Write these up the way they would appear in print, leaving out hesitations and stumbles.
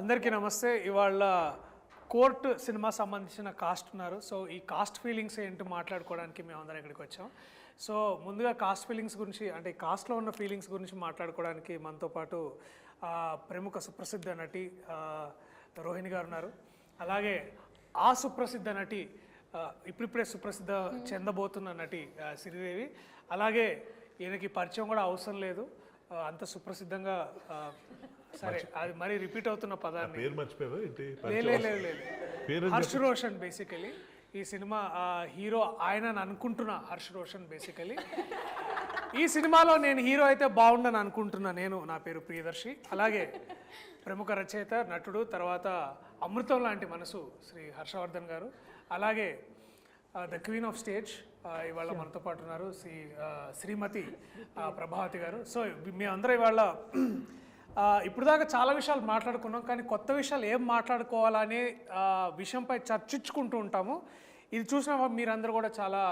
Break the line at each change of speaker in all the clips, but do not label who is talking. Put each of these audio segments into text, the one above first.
అందరికీ నమస్తే. ఇవాళ కోర్టు సినిమా సంబంధించిన కాస్ట్ ఉన్నారు. సో ఈ కాస్ట్ ఫీలింగ్స్ ఏంటో మాట్లాడుకోవడానికి మేమందరం ఇక్కడికి వచ్చాం. సో ముందుగా కాస్ట్ ఫీలింగ్స్ గురించి, అంటే కాస్ట్లో ఉన్న ఫీలింగ్స్ గురించి మాట్లాడుకోవడానికి మనతో పాటు ప్రముఖ సుప్రసిద్ధ నటి రోహిణి గారు ఉన్నారు. అలాగే ఆ సుప్రసిద్ధ నటి ఇప్పుడిప్పుడే సుప్రసిద్ధ చెందబోతున్న నటి శ్రీదేవి. అలాగే ఈయనకి పరిచయం కూడా అవసరం లేదు, అంత సుప్రసిద్ధంగా. సరే, అది మరీ రిపీట్ అవుతున్న పదాన్ని లేదు. హర్ష్ రోషన్ బేసికలీ ఈ సినిమా హీరో ఆయన అనుకుంటున్న హర్ష్ రోషన్ బేసికలీ. ఈ సినిమాలో నేను హీరో అయితే బాగుండని అనుకుంటున్నా. నా పేరు ప్రియదర్శి. అలాగే ప్రముఖ రచయిత, నటుడు, తర్వాత అమృతం లాంటి మనసు శ్రీ హర్షవర్ధన్ గారు. అలాగే ద క్వీన్ ఆఫ్ స్టేజ్ ఇవాళ మనతో పాటు ఉన్నారు శ్రీమతి ప్రభావతి గారు. సో మేమందరం ఇవాళ ఇప్పుడు దాకా చాలా విషయాలు మాట్లాడుకున్నాం, కానీ కొత్త విషయాలు ఏం మాట్లాడుకోవాలనే విషయంపై చర్చించుకుంటూ ఉంటాము. ఇది చూసిన మీరందరూ కూడా చాలా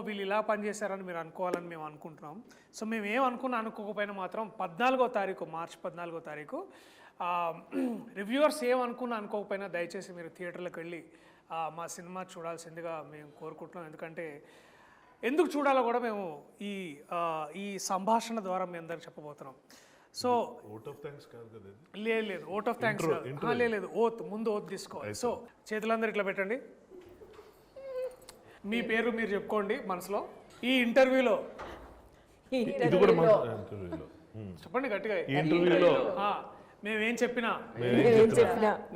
వీళ్ళు ఇలా పనిచేశారని మీరు అనుకోవాలని మేము అనుకుంటున్నాం. సో మేము అనుకోకపోయినా మాత్రం 14వ తారీఖు, మార్చి 14వ తారీఖు రివ్యూవర్స్ అనుకోకపోయినా దయచేసి మీరు థియేటర్లకు వెళ్ళి మా సినిమా చూడాల్సిందిగా మేము కోరుకుంటున్నాం. ఎందుకు చూడాలో కూడా మేము ఈ సంభాషణ ద్వారా మీ అందరికి చెప్పబోతున్నాం. సో లేదు ఓట్ ఆఫ్ థ్యాంక్స్ లేదు, ముందు ఓత్ తీసుకోవాలి. సో చేతులందరూ ఇట్లా పెట్టండి, మీ పేరు మీరు చెప్పుకోండి మనసులో. ఈ ఇంటర్వ్యూలో చెప్పండి గట్టిగా, మేమేం చెప్పినా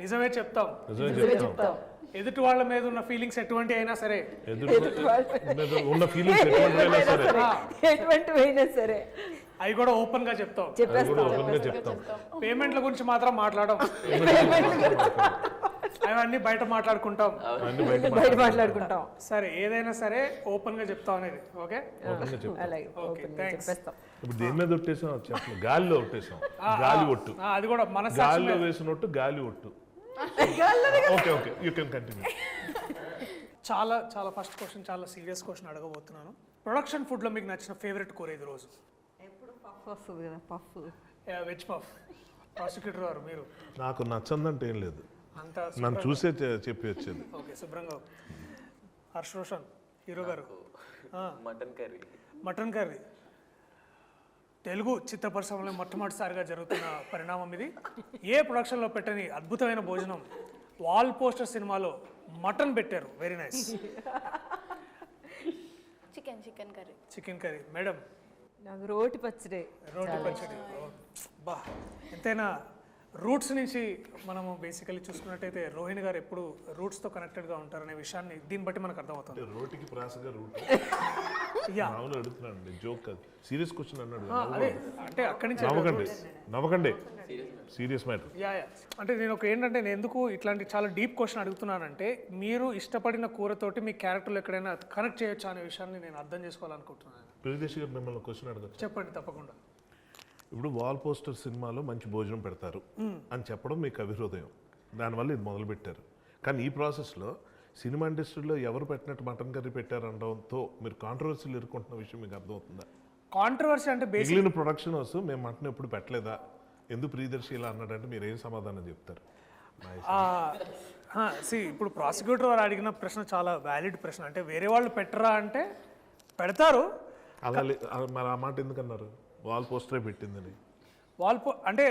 నిజమే చెప్తాం. ఎదుటి వాళ్ళ మీద ఉన్న ఫీలింగ్స్ ఎటువంటి అయినా సరే, అవి కూడా ఓపెన్ గా చెప్తాం. పేమెంట్ల గురించి మాత్రం మాట్లాడడం, అవన్నీ బయట మాట్లాడుకుంటాం. సరే, ఏదైనా సరే ఓపెన్ గా చెప్తాం అనేది. ఓకే,
ఇప్పుడు దేని మీద ఒట్టేసాం చెప్పండి. గాలిలో ఒట్టేసాం, గాలి ఒట్టు.
అది కూడా మన
గాలిలో వేసినట్టు గాలి ఒట్టు. Okay okay, you can continue.
చాలా చాలా ఫస్ట్ క్వశ్చన్, చాలా సీరియస్ క్వశ్చన్ అడగబోతున్నాను. ప్రొడక్షన్ ఫుడ్ లో మీకు నచ్చిన ఫేవరెట్ కూర ఇది రోజు? Veg puff. ప్రాసిక్యూటర్ గారు మీరు?
నాకు నచ్చందంటే ఏం లేదు, నన్ను చూసే చెప్పి వచ్చేది.
ఓకే, శుభ్రంగా. హర్ష్ రోషన్ హీరో గారు? Mutton curry. తెలుగు చిత్ర పరిశ్రమలో మొట్టమొదటిసారిగా జరుగుతున్న పరిణామం ఇది. ఏ ప్రొడక్షన్లో పెట్టని అద్భుతమైన భోజనం వాల్ పోస్టర్ సినిమాలో మటన్ పెట్టారు. Very nice. Chicken curry. Madam?
నాకు రోటి పచ్చడి.
బా, ఎంతైనా రూట్స్ నుంచి మనము బేసికలీ చూసుకున్నట్టయితే రోహిణి గారు ఎప్పుడు రూట్స్తో కనెక్టెడ్గా ఉంటారనే విషయాన్ని దీన్ని బట్టి మనకు అర్థమవుతుంది.
రోటికి ప్రాసగా రూట్ అడుగుతున్నాను, జోక్ కాదు, సీరియస్ క్వశ్చన్ అన్నాడు.
అంటే అక్కడి నుంచి
నవ్వకండి, సీరియస్ మ్యాటర్.
అంటే నేను నేను ఎందుకు ఇట్లాంటి చాలా డీప్ క్వశ్చన్ అడుగుతున్నానంటే, మీరు ఇష్టపడిన కూరతోటి మీ క్యారెక్టర్లు ఎక్కడైనా కనెక్ట్ చేయొచ్చు అనే విషయాన్ని నేను అర్థం చేసుకోవాలనుకుంటున్నాను.
ప్రియదర్శి గారు మిమ్మల్ని క్వశ్చన్ అడగచ్చు?
చెప్పండి, తప్పకుండా.
ఇప్పుడు వాల్ పోస్టర్ సినిమాలో మంచి భోజనం పెడతారు అని చెప్పడం మీకు అవిహృదయం, దానివల్ల ఇది మొదలుపెట్టారు. కానీ ఈ ప్రాసెస్లో సినిమా ఇండస్ట్రీలో ఎవరు పెట్టినట్టు మటన్ కర్రీ పెట్టారనడంతో మీరు కాంట్రవర్సీలు ఎదుర్కొంటున్న విషయం మీకు అర్థమవుతుందా?
కాంట్రవర్సీ అంటే
మిగిలిన ప్రొడక్షన్ హౌస్ మేము మటన్ ఎప్పుడు పెట్టలేదా, ఎందుకు ప్రియదర్శి ఇలా అన్నాడంటే మీరు ఏం సమాధానం చెప్తారు?
ఇప్పుడు ప్రాసిక్యూటర్ వారు అడిగిన ప్రశ్న చాలా వ్యాలిడ్ ప్రశ్న. అంటే వేరే వాళ్ళు పెట్టరా అంటే పెడతారు.
అలా మరి ఆ మాట ఎందుకన్నారు? వాల్ పోస్టరే పెట్టిందని.
అంటే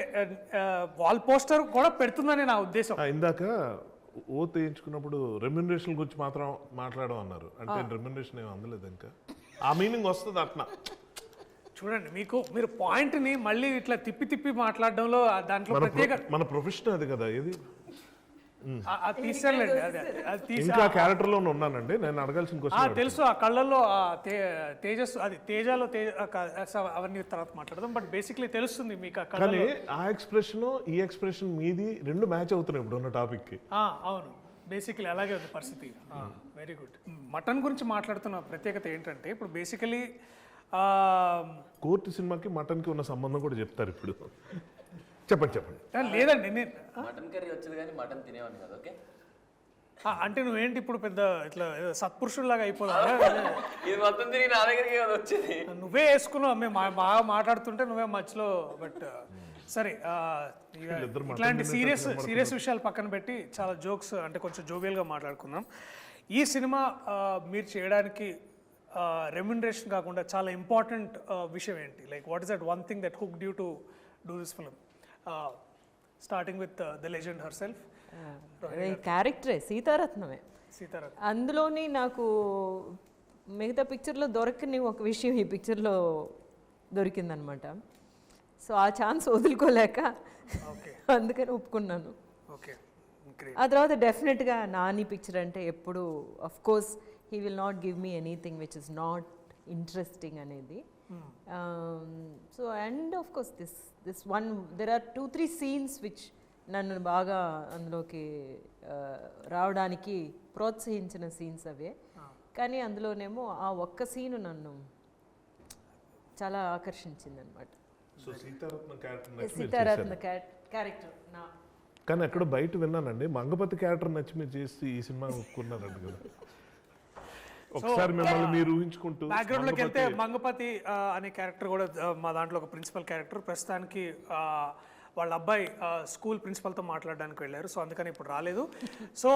వాల్ పోస్టర్ కూడా పెడుతుందని నా ఉద్దేశం.
ఇందాక ఓత్ వేయించుకున్నప్పుడు రెమ్యునరేషన్ గురించి మాత్రం మాట్లాడడం అన్నారు, అంటే రెమ్యునరేషన్ ఏమి అందలేదు ఇంకా. ఆ మీనింగ్ వస్తుంది అట్లా.
చూడండి, మీరు పాయింట్ని మళ్ళీ ఇట్లా తిప్పి మాట్లాడడంలో దాంట్లో ప్రత్యేక
మన ప్రొఫెషన్ అది కదా. ఏది
ఇంకా
క్యారెక్టర్ లో ఉన్నానండి, నేను అడగాల్సిన క్వశ్చన్
తెలుసు. ఆ కళ్ళల్లో తేజస్సు, అది తేజాలో అవన్నీ తర్వాత మాట్లాడదాం. బట్ బేసిక్లీ తెలుస్తుంది మీకు.
కానీ ఆ ఎక్స్ప్రెషన్ ఈ ఎక్స్ప్రెషన్ మీది రెండు మ్యాచ్ అవుతున్నాయి ఇప్పుడు ఉన్న టాపిక్ కి.
అవును, బేసికలీ అలాగే ఉంది పరిస్థితి. Very good. మటన్ గురించి మాట్లాడుతున్న ప్రత్యేకత ఏంటంటే, ఇప్పుడు బేసికలీ
కోర్టు సినిమాకి మటన్ కి ఉన్న సంబంధం కూడా చెప్తారు ఇప్పుడు. చెప్పండి.
లేదండి,
మటన్ కర్రీ వచ్చేది కానీ మటన్ తినేవాడిని కదా. ఓకే,
అంటే నువ్వేంటి ఇప్పుడు పెద్ద ఇట్లా సత్పురుషుల్లాగా అయిపోదా?
ఇది మొత్తం తిరిగి నా దగ్గరికి వచ్చేది.
నువ్వే వేసుకున్నావు, మేము బాగా మాట్లాడుతుంటే నువ్వే మధ్యలో. బట్ సరే
వీళ్ళిద్దరు
ఇట్లాంటి
మటన్
సీరియస్ విషయాలు పక్కన పెట్టి చాలా జోక్స్ అంటే కొంచెం జోవియల్గా మాట్లాడుకుందాం. ఈ సినిమా మీరు చేయడానికి రెమ్యునరేషన్ కాకుండా చాలా ఇంపార్టెంట్ విషయం ఏంటి? Like what is that one thing that hooked you to do this film, starting with the legend herself
క్యారెక్టరే సీతారత్నమే.
సీతారాం.
అందులోని నాకు మిగతా పిక్చర్లో దొరకని ఒక విషయం ఈ పిక్చర్లో దొరికిందనమాట. సో ఆ ఛాన్స్ వదులుకోలేక
ఓకే
అందుకని ఒప్పుకున్నాను.
Okay great.
ఆ తర్వాత డెఫినెట్గా నాని పిక్చర్ అంటే ఎప్పుడు of course he will not give me anything which is not interesting అనేది. So and of course this one there are 2-3 scenes which నన్ను బాగా అందులోకి రావడానికి ప్రోత్సహించిన సీన్స్ అవే. కానీ అందులోనేమో ఆ ఒక్క సీను నన్ను చాలా ఆకర్షించింది అనమాట.
So Seetharatna character
Seetharatna character నా
కానీ ఎక్కడ బయట విన్నానండి, మంగపతి క్యారెక్టర్ నచ్చి మీరు చేసి ఈ సినిమా ఒప్పుకున్నారంట కదా. ఒకసారి మిమ్మల్ని మీరు ఊహించుకుంటూ
బ్యాక్గ్రౌండ్లోకి వెళ్తే మంగపతి అనే క్యారెక్టర్ కూడా మా దాంట్లో ఒక ప్రిన్సిపల్ క్యారెక్టర్. ప్రస్తుతానికి వాళ్ళ అబ్బాయి స్కూల్ ప్రిన్సిపల్తో మాట్లాడడానికి వెళ్ళారు, సో అందుకని ఇప్పుడు రాలేదు. సో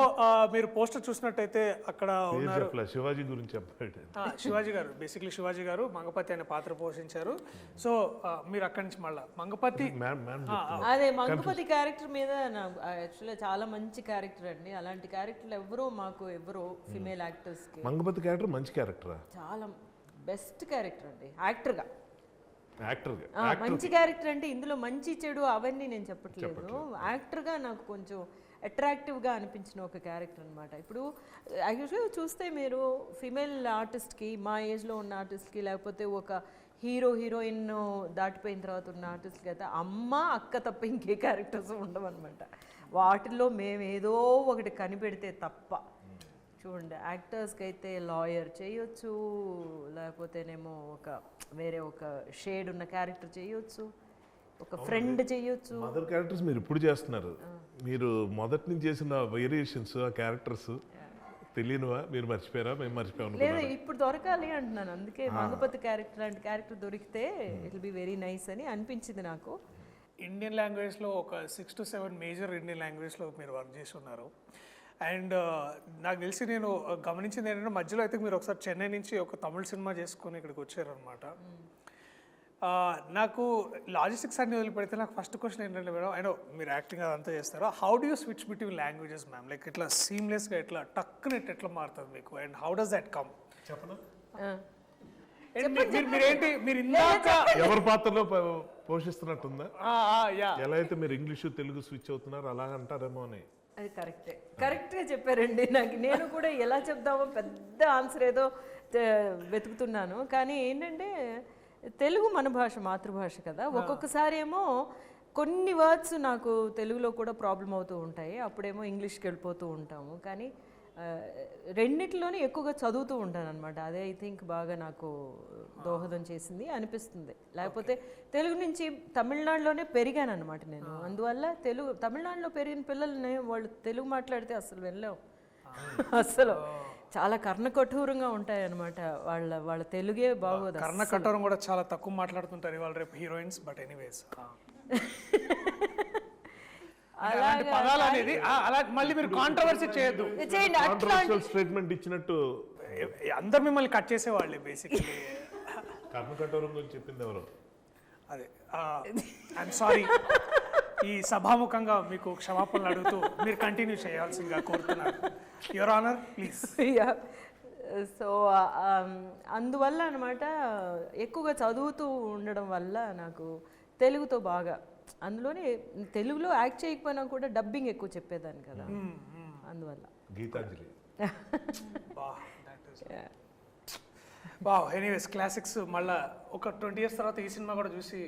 మీరు పోస్టర్ చూసినట్టయితే అక్కడ ఉన్నారు
శివాజీ గురించి చెప్పాడు.
శివాజీ గారు, బేసిక్లీ శివాజీ గారు మంగపతి అనే పాత్ర పోషించారు. సో మీరు అక్కడి నుంచి మళ్ళీ మంగపతి
అదే మంగపతి క్యారెక్టర్ మీద నాకు యాక్చువల్గా చాలా మంచి క్యారెక్టర్ అండి. అలాంటి క్యారెక్టర్లు ఎవరో ఫిమేల్ యాక్టర్స్కి
మంగపతి క్యారెక్టర్ మంచి క్యారెక్టరా?
చాలా బెస్ట్ క్యారెక్టర్ అండి యాక్టర్గా. మంచి క్యారెక్టర్ అంటే ఇందులో మంచి చెడు అవన్నీ నేను చెప్పట్లేదు. యాక్టర్గా నాకు కొంచెం అట్రాక్టివ్గా అనిపించిన ఒక క్యారెక్టర్ అనమాట. ఇప్పుడు యాక్చువల్గా చూస్తే మీరు ఫిమేల్ ఆర్టిస్ట్కి, మా ఏజ్లో ఉన్న ఆర్టిస్ట్కి, లేకపోతే ఒక హీరోయిన్ దాటిపోయిన తర్వాత ఉన్న ఆర్టిస్ట్కి అయితే అమ్మ అక్క తప్ప ఇంకే క్యారెక్టర్స్ ఉండవన్నమాట. వాటిల్లో మేము ఏదో ఒకటి కనిపెడితే తప్ప. చూడండి యాక్టర్స్కి అయితే లాయర్ చేయొచ్చు, లేకపోతేనేమో వేరే ఒక షేడ్ ఉన్న క్యారెక్టర్ చేయొచ్చు, ఒక ఫ్రెండ్ చేయొచ్చు.
మదర్ క్యారెక్టర్స్ మీరు ఇప్పుడు చేస్తున్నారు. మీరు మొదటి నుంచి చేసిన వేరియేషన్స్ ఆ క్యారెక్టర్స్ తెలియనివా? మీరు మర్చిపోయారా? మేము మర్చిపోయాను.
లేదు ఇప్పుడు దొరకాలి అంటున్నాను. అందుకే మంగపతి క్యారెక్టర్ లాంటి క్యారెక్టర్ దొరికితే it will be very nice అని అనిపించింది నాకు.
ఇండియన్ లాంగ్వేజ్లో ఒక 6 to 7 మేజర్ ఇండియన్ లాంగ్వేజ్లో మీరు వర్క్ చేసి ఉన్నారు. అండ్ నాకు తెలిసి నేను గమనించింది ఏంటంటే మధ్యలో అయితే మీరు ఒకసారి చెన్నై నుంచి ఒక తమిళ సినిమా చేసుకొని ఇక్కడికి వచ్చారనమాట. నాకు లాజిస్టిక్స్ అన్ని వదిలిపెడితే నాకు ఫస్ట్ క్వశ్చన్ ఏంటంటే మేడం, అయినో మీరు యాక్టింగ్ అదంతా చేస్తారో, how do you switch between languages ma'am? Like ఇట్లా సీమ్లెస్గా ఇట్లా టక్కునెట్ ఎట్లా మారుతుంది మీకు? And how does that come? చెప్పనా? మీరేంటి మీరు ఇందాక
ఎవరి పాత్రలో పోషిస్తున్నట్టుందా? ఎలా అయితే మీరు ఇంగ్లీషు తెలుగు స్విచ్ అవుతున్నారు అలాగంటారేమో అని.
అది కరెక్ట్గా చెప్పారండి. నేను కూడా ఎలా చెప్దామో పెద్ద ఆన్సర్ ఏదో వెతుకుతున్నాను. కానీ ఏంటంటే తెలుగు మన భాష, మాతృభాష కదా. ఒక్కొక్కసారి ఏమో కొన్ని వర్డ్స్ నాకు తెలుగులో కూడా ప్రాబ్లం అవుతూ ఉంటాయి, అప్పుడేమో ఇంగ్లీష్కి వెళ్ళిపోతూ ఉంటాము. కానీ రెండిట్లోనే ఎక్కువగా చదువుతూ ఉంటాను అనమాట. అదే ఐ థింక్ బాగా నాకు దోహదం చేసింది అనిపిస్తుంది. లేకపోతే తెలుగు నుంచి తమిళనాడులోనే పెరిగాను అనమాట నేను. అందువల్ల తమిళనాడులో పెరిగిన పిల్లల్ని వాళ్ళు తెలుగు మాట్లాడితే అసలు వెళ్ళాం. అసలు చాలా కర్ణకఠోరంగా ఉంటాయి అనమాట. వాళ్ళ తెలుగే బాగోదు.
కర్ణకఠోరం కూడా చాలా తక్కువ మాట్లాడుతుంటారు ఇవాళ రేపు హీరోయిన్స్. బట్ ఎనీవేస్ పదాలు అనేది అలా మళ్ళీ మీరు కాంట్రవర్సీ చేయొద్దు.
స్టేట్మెంట్ ఇచ్చినట్టు
అందరు మిమ్మల్ని కట్ చేసేవాళ్ళే బేసిక్లీ.
కర్ణకఠోరం గురించి చెప్పింది ఎవరు?
అదే ఐఎమ్ సారీ. ఈ సభాముఖంగా మీకు క్షమాపణలు అడుగుతూ మీరు కంటిన్యూ చేయాల్సిందిగా కోరుతున్నాను. Your honour please.
సో అందువల్ల అనమాట ఎక్కువగా చదువుతూ ఉండడం వల్ల నాకు తెలుగుతో బాగా, అందులోనే తెలుగులో యాక్ట్ చేయకపోయినా కూడా డబ్బింగ్ ఎక్కువ చెప్పేదాన్ని కదా, అందువల్ల.
గీతాంజలి.
ఎనీవేస్ క్లాసిక్స్ మళ్ళా ఒక 20 years తర్వాత ఈ సినిమా కూడా చూసి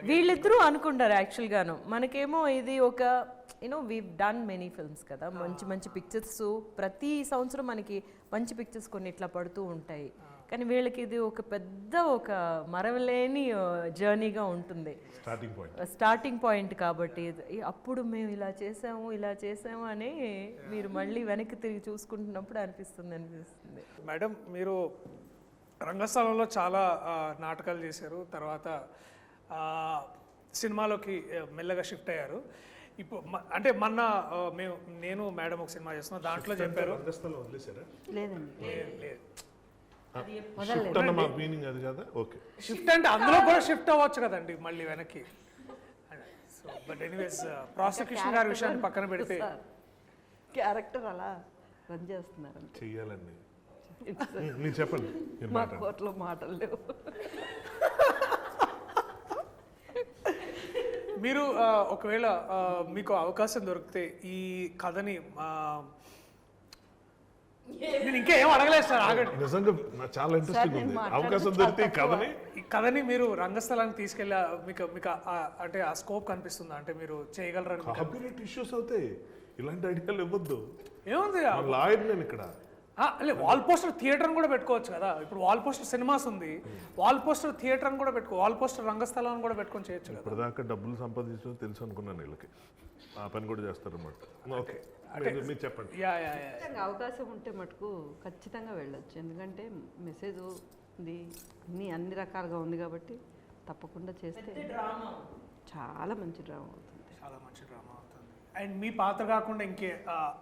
వీళ్ళిద్దరూ అనుకుంటారు యాక్చువల్గాను. మనకేమో ఇది ఒక వీ డన్ మెనీ ఫిల్మ్స్ కదా, మంచి పిక్చర్స్ ప్రతి సంవత్సరం మనకి మంచి పిక్చర్స్ కొన్ని ఇట్లా పడుతూ ఉంటాయి. కానీ వీళ్ళకి ఇది ఒక పెద్ద ఒక మరవలేని జర్నీగా ఉంటుంది, స్టార్టింగ్ పాయింట్. కాబట్టి అప్పుడు మేము ఇలా చేసాము అని మీరు మళ్ళీ వెనక్కి తిరిగి చూసుకుంటున్నప్పుడు అనిపిస్తుంది.
మేడం మీరు రంగస్థలంలో చాలా నాటకాలు చేశారు, తర్వాత సినిమాలోకి మెల్లగా షిఫ్ట్ అయ్యారు. ఇప్పుడు అంటే మొన్న నేను మేడం ఒక సినిమా చేస్తున్నాం, దాంట్లో చెప్పారు.
రంగస్థలం వదిలేసారా?
లేదండి,
లేదు
షిఫ్ట్ అన్న మా మీనింగ్ అది కదా. ఓకే,
షిఫ్ట్ అంటే అందులో కూడా షిఫ్ట్ అవ్వచ్చు కదండి మళ్ళీ వెనక్కి. సో బట్ ఎనీవేస్ ప్రాసిక్యూషన్ గారి విషయాన్ని పక్కన పెడితే
క్యారెక్టర్ అలా రన్ చేస్తున్నారు.
చెయ్యాలండి. మీరు చెప్పండి, మీరు
మా
మాట్లాడండి.
కోర్టులో మాటలు లేవు.
మీరు ఒకవేళ మీకు అవకాశం దొరికితే ఈ కథని నేను ఇంకా ఏం అడగలేదు సార్, ఆగండి.
నిజంగా నాకు చాలా ఇంట్రెస్టింగ్ ఉంది. అవకాశం దొరికితే ఈ కథని
ఈ కథని మీరు రంగస్థలానికి తీసుకెళ్ళి మీకు మీకు అంటే ఆ స్కోప్ కనిపిస్తుందా, అంటే మీరు చేయగలరని?
కాపీరైట్ ఇష్యూస్ అవుతాయి, ఇలాంటి ఐడియాలు ఇవ్వద్దు.
ఏముంది,
లాయర్ నేను ఇక్కడ.
వాల్ పోస్టర్ థియేటర్ అని కూడా పెట్టుకోవచ్చు కదా. ఇప్పుడు వాల్ పోస్టర్ సినిమాస్ ఉంది, వాల్ పోస్టర్ థియేటర్ అని కూడా పెట్టుకో, వాల్ పోస్టర్ రంగస్థలం అని కూడా పెట్టుకొని చేయొచ్చు కదా.
ఇప్పటిదాకా డబ్బులు సంపాదించడం తెలుసు అనుకున్నాను వీళ్ళకి, ఆ పని కూడా చేస్తారన్నమాట. ఓకే, మీరు చెప్పండి.
యా
ఖచ్చితంగా అవకాశం ఉంటే మటుకు ఖచ్చితంగా వెళ్ళొచ్చు. ఎందుకంటే మెసేజ్ ఉంది, అన్ని రకాలుగా ఉంది కాబట్టి తప్పకుండా చేస్తే చాలా మంచి డ్రామా అవుతుంది.
చాలా మంచి డ్రామా అవుతుంది. అండ్ మీ పాత్ర కాకుండా ఇంకే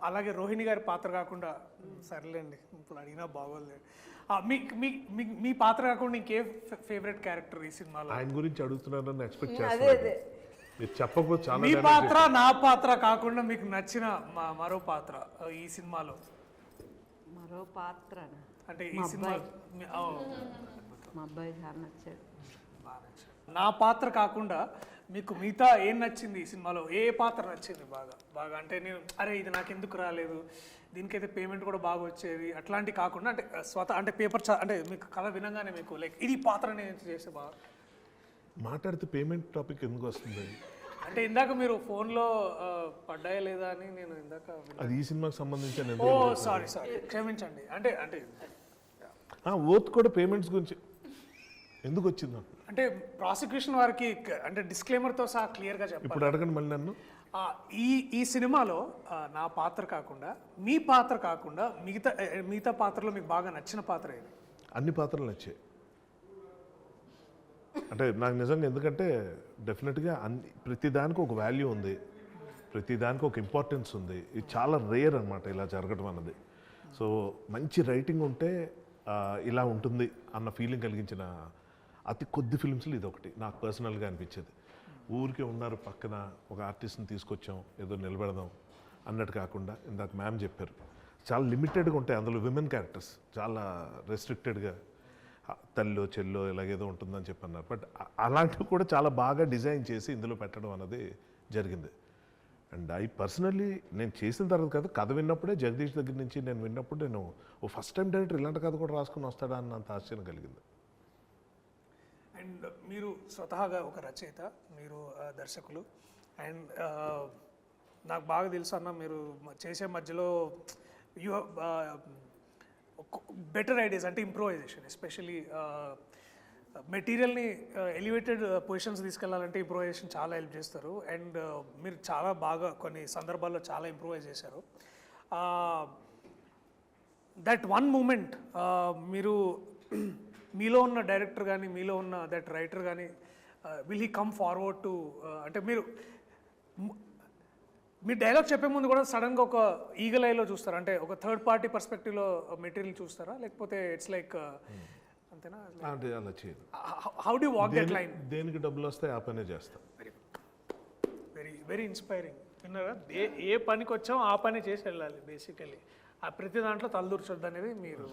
అలాగే రోహిణి గారి పాత్ర కాకుండా, సర్లేండి ఇప్పుడు అడిగినా బాగోలేదు, మీ పాత్ర కాకుండా ఇంకే ఫేవరెట్ క్యారెక్టర్ ఈ సినిమాలో?
ఆయన గురించి అడుగుతున్నారని ఎక్స్పెక్ట్
అదే
చేస్తాను.
అదే
మీరు చెప్పకపోతే చాలా
మీ పాత్ర నా పాత్ర కాకుండా మీకు నచ్చిన మరో పాత్ర ఈ సినిమాలో?
మరో పాత్ర
అంటే ఈ సినిమా
మా అబ్బాయి చాలా నచ్చాడు.
నా పాత్ర కాకుండా మీకు మిగతా ఏం నచ్చింది ఈ సినిమాలో? ఏ పాత్ర నచ్చింది బాగా బాగా అంటే నేను అరే ఇది నాకు ఎందుకు రాలేదు, దీనికైతే పేమెంట్ కూడా బాగా వచ్చేది, అట్లాంటి కాకుండా అంటే అంటే పేపర్ అంటే మీకు కథ వినగానే మీకు లైక్ ఇది పాత్ర నేను చేస్తే బాగా
మాట్లాడితే పేమెంట్ టాపిక్ ఎందుకు వస్తుంది?
అంటే ఇందాక మీరు ఫోన్లో పడ్డాయా లేదా అని నేను ఇందాక
అది ఈ సినిమాకి సంబంధించిన
ఓ సారీ క్షమించండి. అంటే అంటే
ఓత్ కూడా పేమెంట్స్ గురించి ఎందుకు వచ్చింది నాకు?
అంటే ప్రాసిక్యూషన్ వారికి అంటే డిస్క్లైమర్తో సహా క్లియర్గా చెప్పాలి.
ఇప్పుడు అడగండి మళ్ళీ నన్ను.
ఈ సినిమాలో నా పాత్ర కాకుండా మీ పాత్ర కాకుండా మిగతా పాత్రలో మీకు బాగా నచ్చిన పాత్ర ఏది?
అన్ని పాత్రలు నచ్చాయి. అంటే నాకు నిజంగా, ఎందుకంటే డెఫినెట్గా ప్రతిదానికి ఒక వాల్యూ ఉంది, ప్రతిదానికి ఒక ఇంపార్టెన్స్ ఉంది. ఇది చాలా రేర్ అనమాట ఇలా జరగడం అన్నది. సో మంచి రైటింగ్ ఉంటే ఇలా ఉంటుంది అన్న ఫీలింగ్ కలిగించిన అతి కొద్ది ఫిల్మ్స్లో ఇది ఒకటి నాకు పర్సనల్గా అనిపించేది. ఊరికే ఉన్నారు పక్కన ఒక ఆర్టిస్ట్ని తీసుకొచ్చాం ఏదో నిలబెడదాం అన్నట్టు కాకుండా, ఇందాక మ్యామ్ చెప్పారు చాలా లిమిటెడ్గా ఉంటాయి అందులో విమెన్ క్యారెక్టర్స్, చాలా రెస్ట్రిక్టెడ్గా తల్లో చెల్లో ఇలాగేదో ఉంటుందని చెప్పన్నారు. బట్ అలాంటివి కూడా చాలా బాగా డిజైన్ చేసి ఇందులో పెట్టడం అన్నది జరిగింది. అండ్ ఐ పర్సనల్లీ నేను చేసిన తర్వాత కాదు, కథ విన్నప్పుడే జగదీష్ దగ్గర నుంచి నేను విన్నప్పుడు నేను ఫస్ట్ టైం డైరెక్టర్ ఇలాంటి కథ కూడా రాసుకుని వస్తాడా అన్నంత ఆశ్చర్యం కలిగింది.
అండ్ మీరు స్వతహాగా ఒక రచయిత, మీరు దర్శకులు, అండ్ నాకు బాగా తెలుసు అన్న మీరు చేసే మధ్యలో యూ బెటర్ ఐడియాస్ అంటే ఇంప్రూవైజేషన్, ఎస్పెషలీ మెటీరియల్ని ఎలివేటెడ్ పొజిషన్స్ తీసుకెళ్లాలంటే ఇంప్రూవైజేషన్ చాలా హెల్ప్ చేస్తారు. అండ్ మీరు చాలా బాగా కొన్ని సందర్భాల్లో చాలా ఇంప్రూవైజ్ చేశారు. దట్ వన్ మూమెంట్ మీరు మీలో ఉన్న డైరెక్టర్ కానీ మీలో ఉన్న దట్ రైటర్ కానీ will he come forward to అంటే మీరు డైలాగ్ చెప్పే ముందు కూడా సడన్గా ఒక ఈగల్ ఐలో చూస్తారా? అంటే ఒక థర్డ్ పార్టీ పర్స్పెక్టివ్లో మెటీరియల్ చూస్తారా, లేకపోతే ఇట్స్ లైక్ అంతేనా?
అంటే అలా చేయదు.
How do walk that line?
దేనికి డబ్బులు వస్తాయి ఆ పనే చేస్తాం.
Very very inspiring. విన్నారా? ఏ పనికి వచ్చాం ఆ పని చేసి వెళ్ళాలి బేసికలీ. ఆ ప్రతి దాంట్లో తలదూర్చొద్దు అనేది మీరు.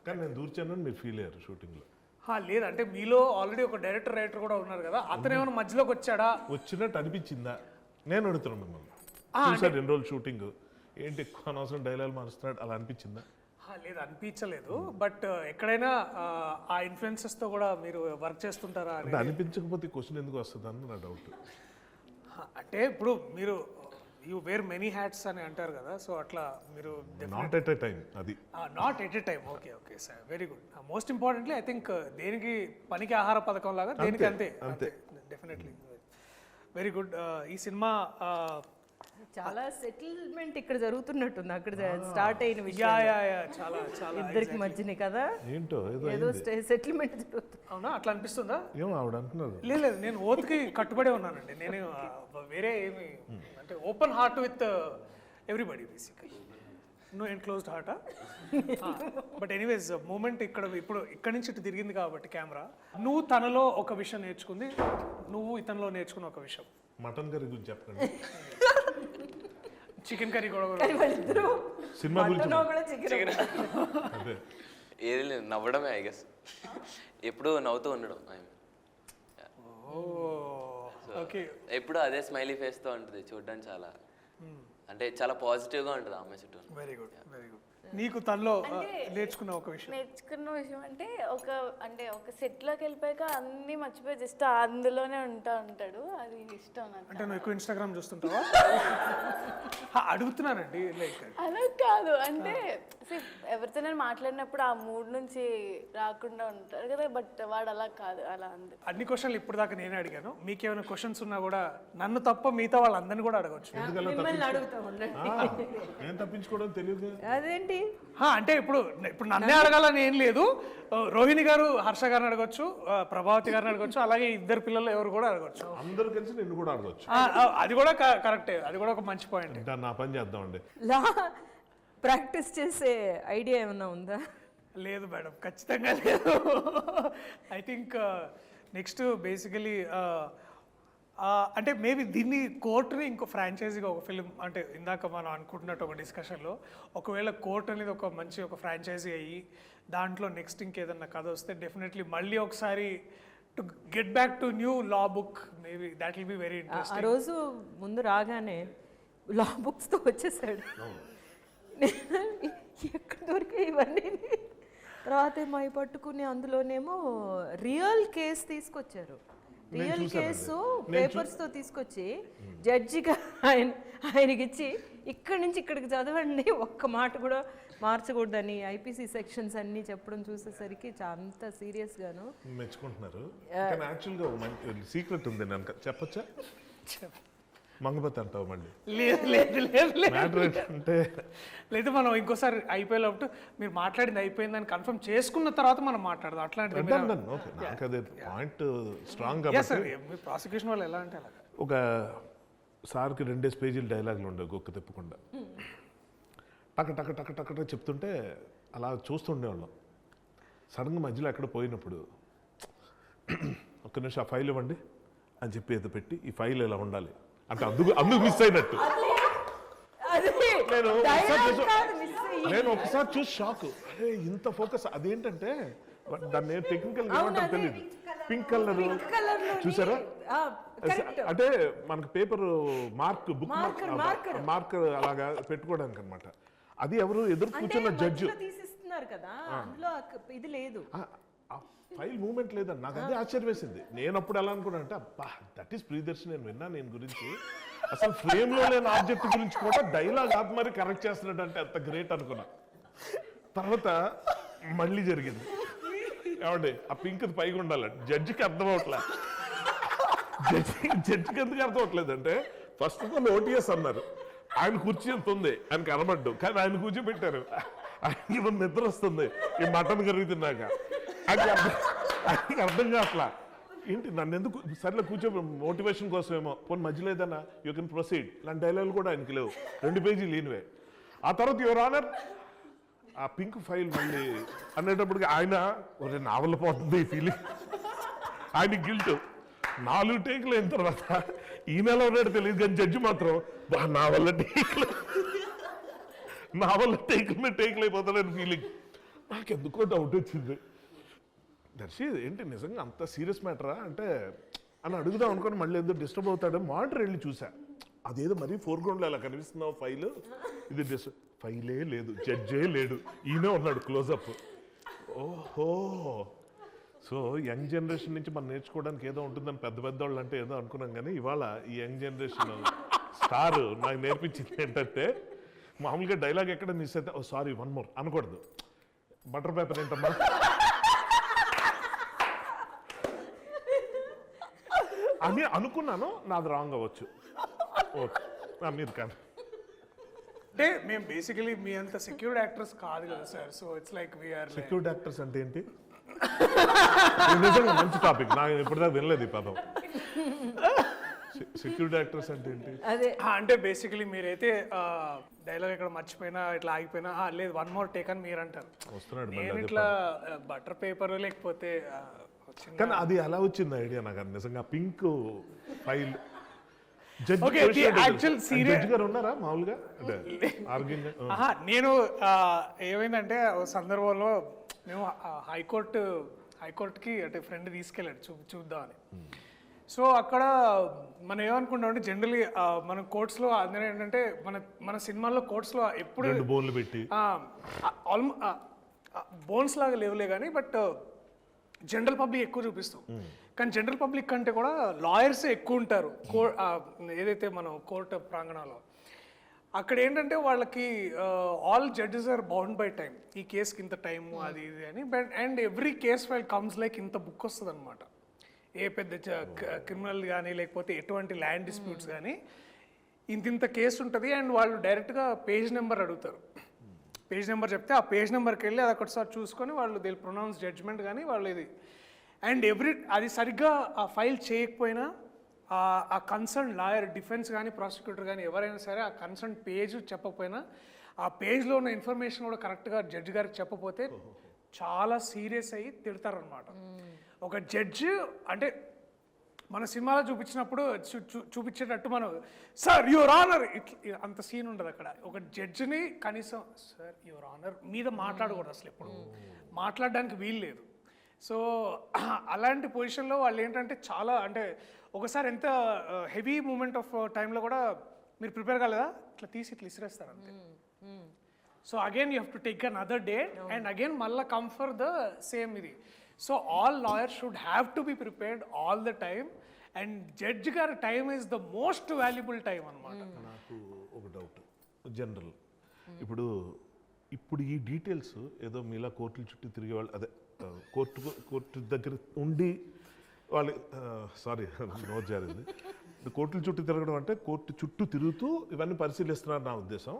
కానీ నేను దూర్చానని మీరు ఫీల్ అయ్యారు షూటింగ్లో?
లేదంటే మీలో ఆల్రెడీ ఒక డైరెక్టర్ రైటర్ కూడా ఉన్నారు కదా, అతను ఏమైనా మధ్యలోకి వచ్చాడా?
వచ్చినట్టు అనిపించిందా? నేను అడుగుతున్నాను మిమ్మల్ని. చూసారు 2 రోజులు షూటింగ్, ఏంటి ఎక్కువ అనవసరం డైలాగ్ మారుస్తున్నాడు అలా అనిపించిందా?
లేదు అనిపించలేదు. బట్ ఎక్కడైనా ఆ ఇన్ఫ్లుయెన్సెస్తో కూడా మీరు వర్క్ చేస్తుంటారా అని.
అంటే అనిపించకపోతే క్వశ్చన్ ఎందుకు వస్తుంది అని నా డౌట్.
అంటే ఇప్పుడు మీరు యూ వేర్ మెనీ హ్యాట్స్ అని అంటారు కదా, సో అట్లా మీరు
నాట్ ఎట్ ఎ టైం. అది
not at a time. Okay okay sir, very good. Most importantly I think దేనికి పనికి ఆహార పథకం లాగా దేనికి అంతే. Definitely very good. ఈ సినిమా
చాలా సెటిల్మెంట్ ఇక్కడ జరుగుతున్నట్టుంది అక్కడ స్టార్ట్ అయిన
యా
విషయం
యా యా చాలా చాలా
ఇద్దరికి మధ్యనే కదా
ఏంటో ఏదో
ఏదో సెటిల్మెంట్ జరుగుతుంది.
అవునా అట్లా అనిపిస్తుందా?
ఏమో ఆవిడ అంటున్నారు.
లేదు లేదు, నేను ఓత్కి కట్టుబడే ఉన్నానండి. నేను వేరే ఏమి అంటే open heart with everybody basically, no enclosed హార్టా. బట్ ఎనీవేస్ మూమెంట్ ఇప్పుడు ఇక్కడి నుంచి ఇటు తిరిగింది కాబట్టి కెమెరా, నువ్వు తనలో ఒక విషయం నేర్చుకుంది, నువ్వు ఇతనిలో నేర్చుకున్న ఒక విషయం.
మటన్ కర్రీ గురించి చెప్పండి.
చికెన్ కర్రీ కూడా
కానీ వాళ్ళిద్దరూ
సినిమా గురించి
మటన్ కూడా చికెన్
అదే
ఏది లేదు, నవ్వడమే ఐ గెస్. ఎప్పుడు నవ్వుతూ ఉండడం.
ఓకే.
ఎప్పుడు అదే స్మైలీ ఫేస్తో ఉంటుంది, చూడడానికి చాలా అంటే చాలా పాజిటివ్గా ఉంటుంది ఆ అమ్మాయి చుట్టూ.
Very good very good. నీకు తనలో నేర్చుకున్న ఒక విషయం?
నేర్చుకున్న విషయం అంటే ఒక సెట్లోకి వెళ్ళిపోయాక అన్నీ మర్చిపోయి జస్ట్ అందులోనే ఉంటాడు. అది ఇష్టం నాకు.
అంటే నువ్వు ఎక్కువ ఇన్స్టాగ్రామ్ చూస్తుంటావా? అడుగుతున్నానండి. లైక్
అలా కాదు, అంటే ఎవరితో నేను మాట్లాడినప్పుడు ఆ మూడ్ నుంచి రాకుండా ఉంటారు కదా, బట్ వాడు అలా కాదు, అలా అంది.
అన్ని క్వశ్చన్లు ఇప్పుడు దాకా నేనే అడిగాను. మీకేమైనా క్వశ్చన్స్ ఉన్నా కూడా నన్ను తప్ప మిగతా వాళ్ళందరినీ కూడా అడగచ్చు.
మిమ్మల్ని అడుగుతా ఉండండి.
నేను తప్పించుకోవడం తెలియదు.
అదేంటి
అంటే ఇప్పుడు నన్నే అడగాలని ఏం లేదు. రోహిణి గారు హర్ష గారిని అడగచ్చు, ప్రభావతి గారిని అడగచ్చు, అలాగే ఇద్దరు పిల్లలు ఎవరు కూడా అడగచ్చు.
అందరూ కలిసి నిన్ను కూడా అడగచ్చు.
అది కూడా కరెక్టే, అది కూడా ఒక మంచి పాయింట్.
ఇంకా నా పని చేద్దామండి.
లా ప్రాక్టీస్ చేసే ఐడియా ఏమన్నా ఉందా?
లేదు మేడం, ఖచ్చితంగా లేదు. ఐ థింక్ నెక్స్ట్ బేసికలీ అంటే మేబీ దీన్ని కోర్టుని ఇంకో ఫ్రాంచైజీగా ఒక ఫిలిం, అంటే ఇందాక మనం అనుకుంటున్నట్టు ఒక డిస్కషన్లో ఒకవేళ కోర్ట్ అనేది ఒక మంచి ఒక ఫ్రాంచైజీ అయ్యి దాంట్లో నెక్స్ట్ ఇంకేదన్నా కథ వస్తే డెఫినెట్లీ మళ్ళీ ఒకసారి to get back to new law book, maybe that will be very
ఆ
ఇంట్రెస్టింగ్.
రోజు ముందు రాగానే లా బుక్స్తో వచ్చేసాడు. ఎక్కడ దొరికాయి ఇవన్నీ? తర్వాత మా పట్టుకుని అందులోనేమో రియల్ కేసు తీసుకొచ్చారు. రియల్ కేసు పేపర్స్తో తీసుకొచ్చి జడ్జిగా ఆయనకి ఇచ్చి ఇక్కడి నుంచి ఇక్కడికి చదవండి, ఒక్క మాట కూడా మార్చకూడదని ఐపీసీ సెక్షన్స్ అన్నీ చెప్పడం చూసేసరికి అంత సీరియస్గాను
మెచ్చుకుంటున్నారు. కానీ యాక్చువల్గా ఒక మంచి సీక్రెట్ ఉంది, నేను చెప్పచ్చా? మంగపతి అంటావు మళ్ళీ.
లేదు లేదు లేదు లేదు
మ్యాటర్ ఏంటంటే
లేదు, మనం ఇంకోసారి అయిపోయేటప్పుడు మీరు మాట్లాడింది అయిపోయిందని కన్ఫర్మ్ చేసుకున్న తర్వాత మనం మాట్లాడదాం. అట్లాంటిది
ఓకే, నాకు అదే పాయింట్ స్ట్రాంగ్
సార్.
కాబట్టి.
మీ ప్రాసిక్యూషన్ వాళ్ళు ఎలా అంటే అలాగా
ఒక సార్కి 2 పేజీలు డైలాగులు ఉండవు గొక్క తిప్పకుండా. టక టక టక టక టక చెప్తుంటే అలా చూస్తుండేవాళ్ళం. సడన్గా మధ్యలో ఎక్కడ పోయినప్పుడు ఒక్క నిమిషం ఆ ఫైల్ ఇవ్వండి అని చెప్పి ఏదో పెట్టి ఈ ఫైల్ ఇలా ఉండాలి అంటే అందుకు మిస్ అయినట్టు. నేను ఒకసారి చూసి షాక్, అరే ఇంత ఫోకస్. అదేంటంటే దాన్ని టెక్నికల్ ఏమంటారు తెలియదు. పింక్ కలర్ చూసారా? అంటే మనకు పేపర్ బుక్ మార్కర్ అలాగా పెట్టుకోవడానికి అనమాట. అది ఎవరు ఎదురు కూర్చున్న జడ్జి
తీసిస్తున్నారు కదా, అందులో ఇది లేదు,
ఫైల్ మూమెంట్ లేదని నాకు అదే ఆశ్చర్యం వేసింది. నేను అప్పుడు ఎలా అనుకున్నా అంటే అబ్బా దట్ ఈస్ ప్రియదర్శి, నేను విన్నా నేను గురించి, అసలు ఫ్రేమ్ లో లేని ఆబ్జెక్ట్ గురించి కూడా డైలాగ్ ఆపి మరి కరెక్ట్ చేస్తున్నాడు అంటే అంత గ్రేట్ అనుకున్నా. తర్వాత మళ్ళీ జరిగింది. ఏమండి ఆ పింక్ పైగా ఉండాలండి, జడ్జికి అర్థం అవట్లే. జడ్జికి ఎందుకు అర్థం అవట్లేదు అంటే ఫస్ట్ ఆఫ్ ఆల్ ఓటీఎస్ అన్నారు, ఆయన కుర్చీ ఎంత ఉంది ఆయన కనబడ్డు, కానీ ఆయన కూర్చోబెట్టారు. ఆయన నిద్ర వస్తుంది ఈ మటన్ కర్రీ తిన్నాక. ఆయనకి అర్థం కావట్లా, ఏంటి నన్ను ఎందుకు సర్లే కూర్చో మోటివేషన్ కోసమేమో, పోనీ మధ్యలో ఏదన్నా యూ కెన్ ప్రొసీడ్ ఇలాంటి డైలాగులు కూడా ఆయనకి లేవు. 2 పేజీలు లేనివే. ఆ తర్వాత యువర్ ఆనర్ ఆ పింక్ ఫైల్ మళ్ళీ అనేటప్పటికి ఆయన ఒరే నా వల్ల పోతుంది ఈ ఫీలింగ్, ఆయన గిల్ట్. 4 టేకులు అయిన తర్వాత ఈ నెల ఉన్నాడు తెలియదు కానీ జడ్జి మాత్రం నా వల్ల టేకులు అయిపోతాడని ఫీలింగ్. నాకెందుకో డౌట్ వచ్చింది, దర్శి ఏంటి నిజంగా అంత సీరియస్ మ్యాటరా అంటే అని అడుగుదాం అనుకుని మళ్ళీ ఎందుకు డిస్టర్బ్ అవుతాడో మానిటర్ వెళ్ళి చూసా. అదేదో మరీ ఫోర్గ్రౌండ్లో అలా కనిపిస్తున్నావు ఫైల్, ఇది ఫైలే లేదు, జడ్జే లేడు, ఈయనే ఉన్నాడు క్లోజప్. ఓహో, సో యంగ్ జనరేషన్ నుంచి మనం నేర్చుకోవడానికి ఏదో ఉంటుందని పెద్ద పెద్దవాళ్ళు అంటే ఏదో అనుకున్నాం, కానీ ఇవాళ ఈ యంగ్ జనరేషన్ స్టార్ నాకు నేర్పించింది ఏంటంటే మామూలుగా డైలాగ్ ఎక్కడ మిస్ అయితే ఓ సారీ 1 more అనకూడదు. బటర్ పేపర్ ఏంటమ్మా అని అనుకున్నాను, నాది రాంగ్ అవ్వచ్చు. ఓకే మీరు కానీ
అంటే మేము బేసికలీ మీ అంత సెక్యూర్డ్ యాక్టర్స్ కాదు కదా sir. So it's like we're
security actors అంటే ఏంటి? ఇది నిజంగా మంచి టాపిక్, నాకు ఇప్పటిదాకా వినలేదు ఈ పదం. సెక్యూరిటీ యాక్టర్స్ అంటే ఏంటి?
అదే
అంటే బేసికలీ మీరైతే డైలాగ్ ఇక్కడ మర్చిపోయినా ఇట్లా ఆగిపోయినా లేదు 1 more టేక్ అని మీరు అంటారు.
వస్తున్నాడు
నేను
మళ్ళీ.
ఇట్లా బటర్ పేపర్ లేకపోతే
కానీ అది ఎలా వచ్చింది ఐడియా నాకు అది నిజంగా. Pink file
Okay, the actual serious-
judge గారు ఉన్నారా మామూలుగా అంటే ఆర్గ్యూయింగ్?
నేను ఏమైందంటే ఓ సందర్భంలో మేము హైకోర్టుకి అంటే ఫ్రెండ్ తీసుకెళ్ళాడు చూద్దామని. సో అక్కడ మనం ఏమనుకుంటామంటే జనరలీ మన కోర్ట్స్లో అందరూ ఏంటంటే మన సినిమాల్లో కోర్ట్స్లో ఎప్పుడు
2 బోన్లు పెట్టి
బోన్స్ లాగా లేవులే కానీ బట్ జనరల్ పబ్లిక్ ఎక్కువ చూపిస్తాం. కానీ జనరల్ పబ్లిక్ కంటే కూడా లాయర్స్ ఎక్కువ ఉంటారు ఏదైతే మనం కోర్టు ప్రాంగణంలో. అక్కడ ఏంటంటే వాళ్ళకి all judges are bound by time. ఈ కేసుకి ఇంత టైము అది ఇది అని. But and every case file comes like ఇంత బుక్ వస్తుంది అనమాట. ఏ పెద్ద క్రిమినల్ కానీ లేకపోతే ఎటువంటి ల్యాండ్ డిస్ప్యూట్స్ కానీ ఇంత కేసు ఉంటుంది. అండ్ వాళ్ళు డైరెక్ట్గా పేజ్ నెంబర్ అడుగుతారు. పేజ్ నెంబర్ చెప్తే ఆ పేజ్ నెంబర్కి వెళ్ళి అది ఒకటిసారి చూసుకొని వాళ్ళు దే ప్రొనౌన్స్ జడ్జ్మెంట్ కానీ వాళ్ళు ఇది. అండ్ అది సరిగ్గా ఆ ఫైల్ చేయకపోయినా ఆ కన్సర్న్ లాయర్ డిఫెన్స్ కానీ ప్రాసిక్యూటర్ కానీ ఎవరైనా సరే ఆ కన్సర్న్ పేజ్ చెప్పకపోయినా ఆ పేజ్లో ఉన్న ఇన్ఫర్మేషన్ కూడా కరెక్ట్గా జడ్జి గారికి చెప్పకపోతే చాలా సీరియస్ అయ్యి తిడతారనమాట. ఒక జడ్జి అంటే మన సినిమాలో చూపించినప్పుడు చూపించేటట్టు మనం సార్ యువర్ ఆనర్ అంత సీన్ ఉండదు అక్కడ. ఒక జడ్జిని కనీసం సార్ యువర్ ఆనర్ మీద మాట్లాడకూడదు అసలు, ఎప్పుడు మాట్లాడడానికి వీలు లేదు. సో అలాంటి పొజిషన్లో వాళ్ళు ఏంటంటే చాలా అంటే ఒకసారి ఎంత హెవీ మూమెంట్ ఆఫ్ టైంలో కూడా మీరు ప్రిపేర్ కాలేదా ఇట్లా తీసి ఇట్లా ఇసిరేస్తారు అంతే. So again you have to take another day and again మళ్ళీ కమ్ ఫర్ ద సేమ్ ఇది. So all lawyers should have to be prepared all the time. And judge గారి time is the most valuable time అనమాట.
నాకు ఒక doubt general, ఇప్పుడు ఈ details ఏదో మీలా కోర్టుల చుట్టూ తిరిగే వాళ్ళు అదే కోర్టు దగ్గర ఉండి వాళ్ళు సారీ నోట్ జరిగింది. కోర్టుల చుట్టూ తిరగడం అంటే కోర్టు చుట్టూ తిరుగుతూ ఇవన్నీ పరిశీలిస్తున్నారు నా ఉద్దేశం.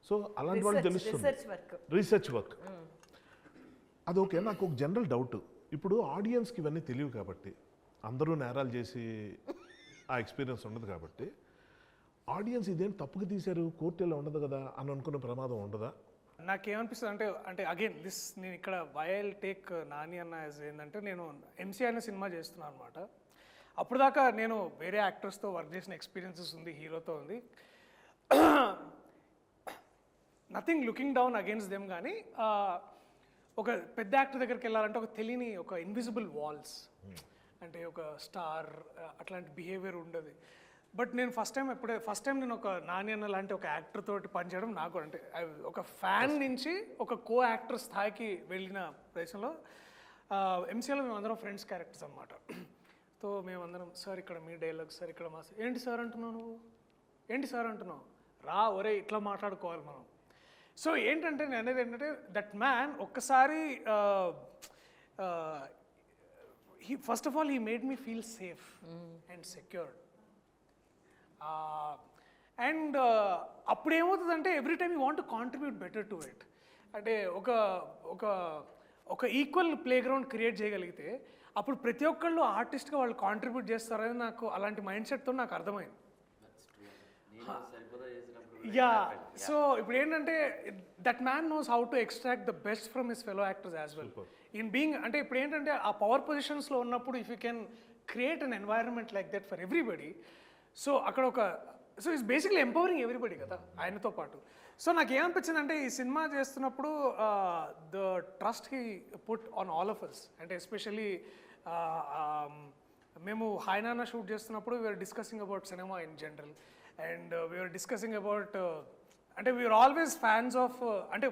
సో అలాంటి వాళ్ళు తెలుస్తుంది రీసెర్చ్ వర్క్. అదొకే. నాకు ఒక జనరల్ డౌట్, ఇప్పుడు ఆడియన్స్కి ఇవన్నీ తెలియవు కాబట్టి అందరూ నేరాలు చేసి ఆ ఎక్స్పీరియన్స్ ఉండదు కాబట్టి ఆడియన్స్ ఇదేం తప్పుగా తీశారు కోర్టు ఇలా ఉండదు కదా అని అనుకునే ప్రమాదం ఉండదా?
నాకేమనిపిస్తుంది అంటే అగైన్ నేను ఇక్కడ వైల్ టేక్ నాని అన్న యాజ్ ఏంటంటే నేను ఎంసీ అనే సినిమా చేస్తున్నాను అనమాట. అప్పుడు దాకా నేను వేరే యాక్టర్స్తో వర్క్ చేసిన ఎక్స్పీరియన్సెస్ ఉంది, హీరోతో ఉంది. Nothing looking down against them. కానీ ఒక పెద్ద యాక్టర్ దగ్గరికి వెళ్ళాలంటే ఒక తెలియని ఒక ఇన్విజిబుల్ వాల్స్ అంటే ఒక స్టార్ అట్లాంటి బిహేవియర్ ఉండదు. బట్ నేను ఫస్ట్ టైం నేను ఒక నాని అన్న లాంటి ఒక యాక్టర్ తోటి పనిచేయడం నాకు అంటే ఒక ఫ్యాన్ నుంచి ఒక కో యాక్టర్ స్థాయికి వెళ్ళిన ప్రదేశంలో ఎంసీలో మేమందరం ఫ్రెండ్స్ క్యారెక్టర్స్ అనమాట. సో మేమందరం సార్ ఇక్కడ మీ డైలాగ్ సార్ ఇక్కడ మా ఏంటి సార్ అంటున్నావు నువ్వు ఏంటి సార్ అంటున్నావు రా ఒరే ఇట్లా మాట్లాడుకోవాలి మనం. సో ఏంటంటే నేను అనేది ఏంటంటే దట్ మ్యాన్ ఒక్కసారి first of all he made me feel safe and secured. And అప్పుడు ఏమవుతుందంటే every time you want to contribute better to it. అంటే ఒక ఈక్వల్ ప్లే గ్రౌండ్ క్రియేట్ చేయగలిగితే అప్పుడు ప్రతి ఒక్కళ్ళు ఆర్టిస్ట్గా వాళ్ళు కాంట్రిబ్యూట్ చేస్తారని నాకు అలాంటి మైండ్ సెట్తో నాకు అర్థమైంది. యా. సో ఇప్పుడు ఏంటంటే that man knows how to extract the best from his fellow actors as well in being. అంటే ఇప్పుడు ఏంటంటే ఆ పవర్ పొజిషన్స్లో ఉన్నప్పుడు if you can create an environment like that for everybody. So అక్కడ so it's basically empowering everybody కదా ఆయనతో పాటు. సో నాకు ఏమనిపించింది అంటే ఈ సినిమా చేస్తున్నప్పుడు the trust he put on all of us. అంటే ఎస్పెషల్లీ మేము హాయ్నానా షూట్ చేస్తున్నప్పుడు we're discussing about cinema in general and we're discussing about అంటే వీఆర్ ఆల్వేస్ ఫ్యాన్స్ ఆఫ్ అంటే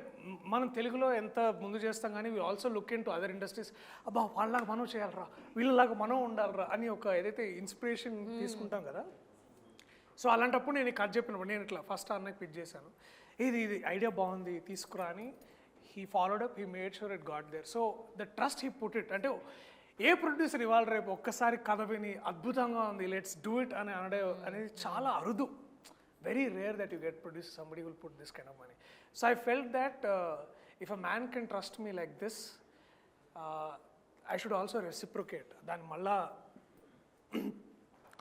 మనం తెలుగులో ఎంత ముందు చేస్తాం కానీ we also look into other industries. అబ్బా వాళ్ళలాగా మనం చేయాలరా వీళ్ళలాగా మనం ఉండాలరా అని ఒక ఏదైతే ఇన్స్పిరేషన్ తీసుకుంటాం కదా. సో అలాంటప్పుడు నేను కథ చెప్పినప్పుడు నేను ఇట్లా ఫస్ట్ అన్నకి పిచ్ చేశాను, ఇది ఐడియా బాగుంది తీసుకురా అని. He followed up, he made sure it got there. So the trust he put it. అంటే ఏ ప్రొడ్యూసర్ ఇవాళ రేపు ఒక్కసారి కథ విని అద్భుతంగా ఉంది లెట్స్ డూ ఇట్ అని అనడం అనేది చాలా అరుదు. very rare that you get produced somebody who will put this kind of money. So I felt that if a man can trust me like this, I should also reciprocate. దాని మళ్ళా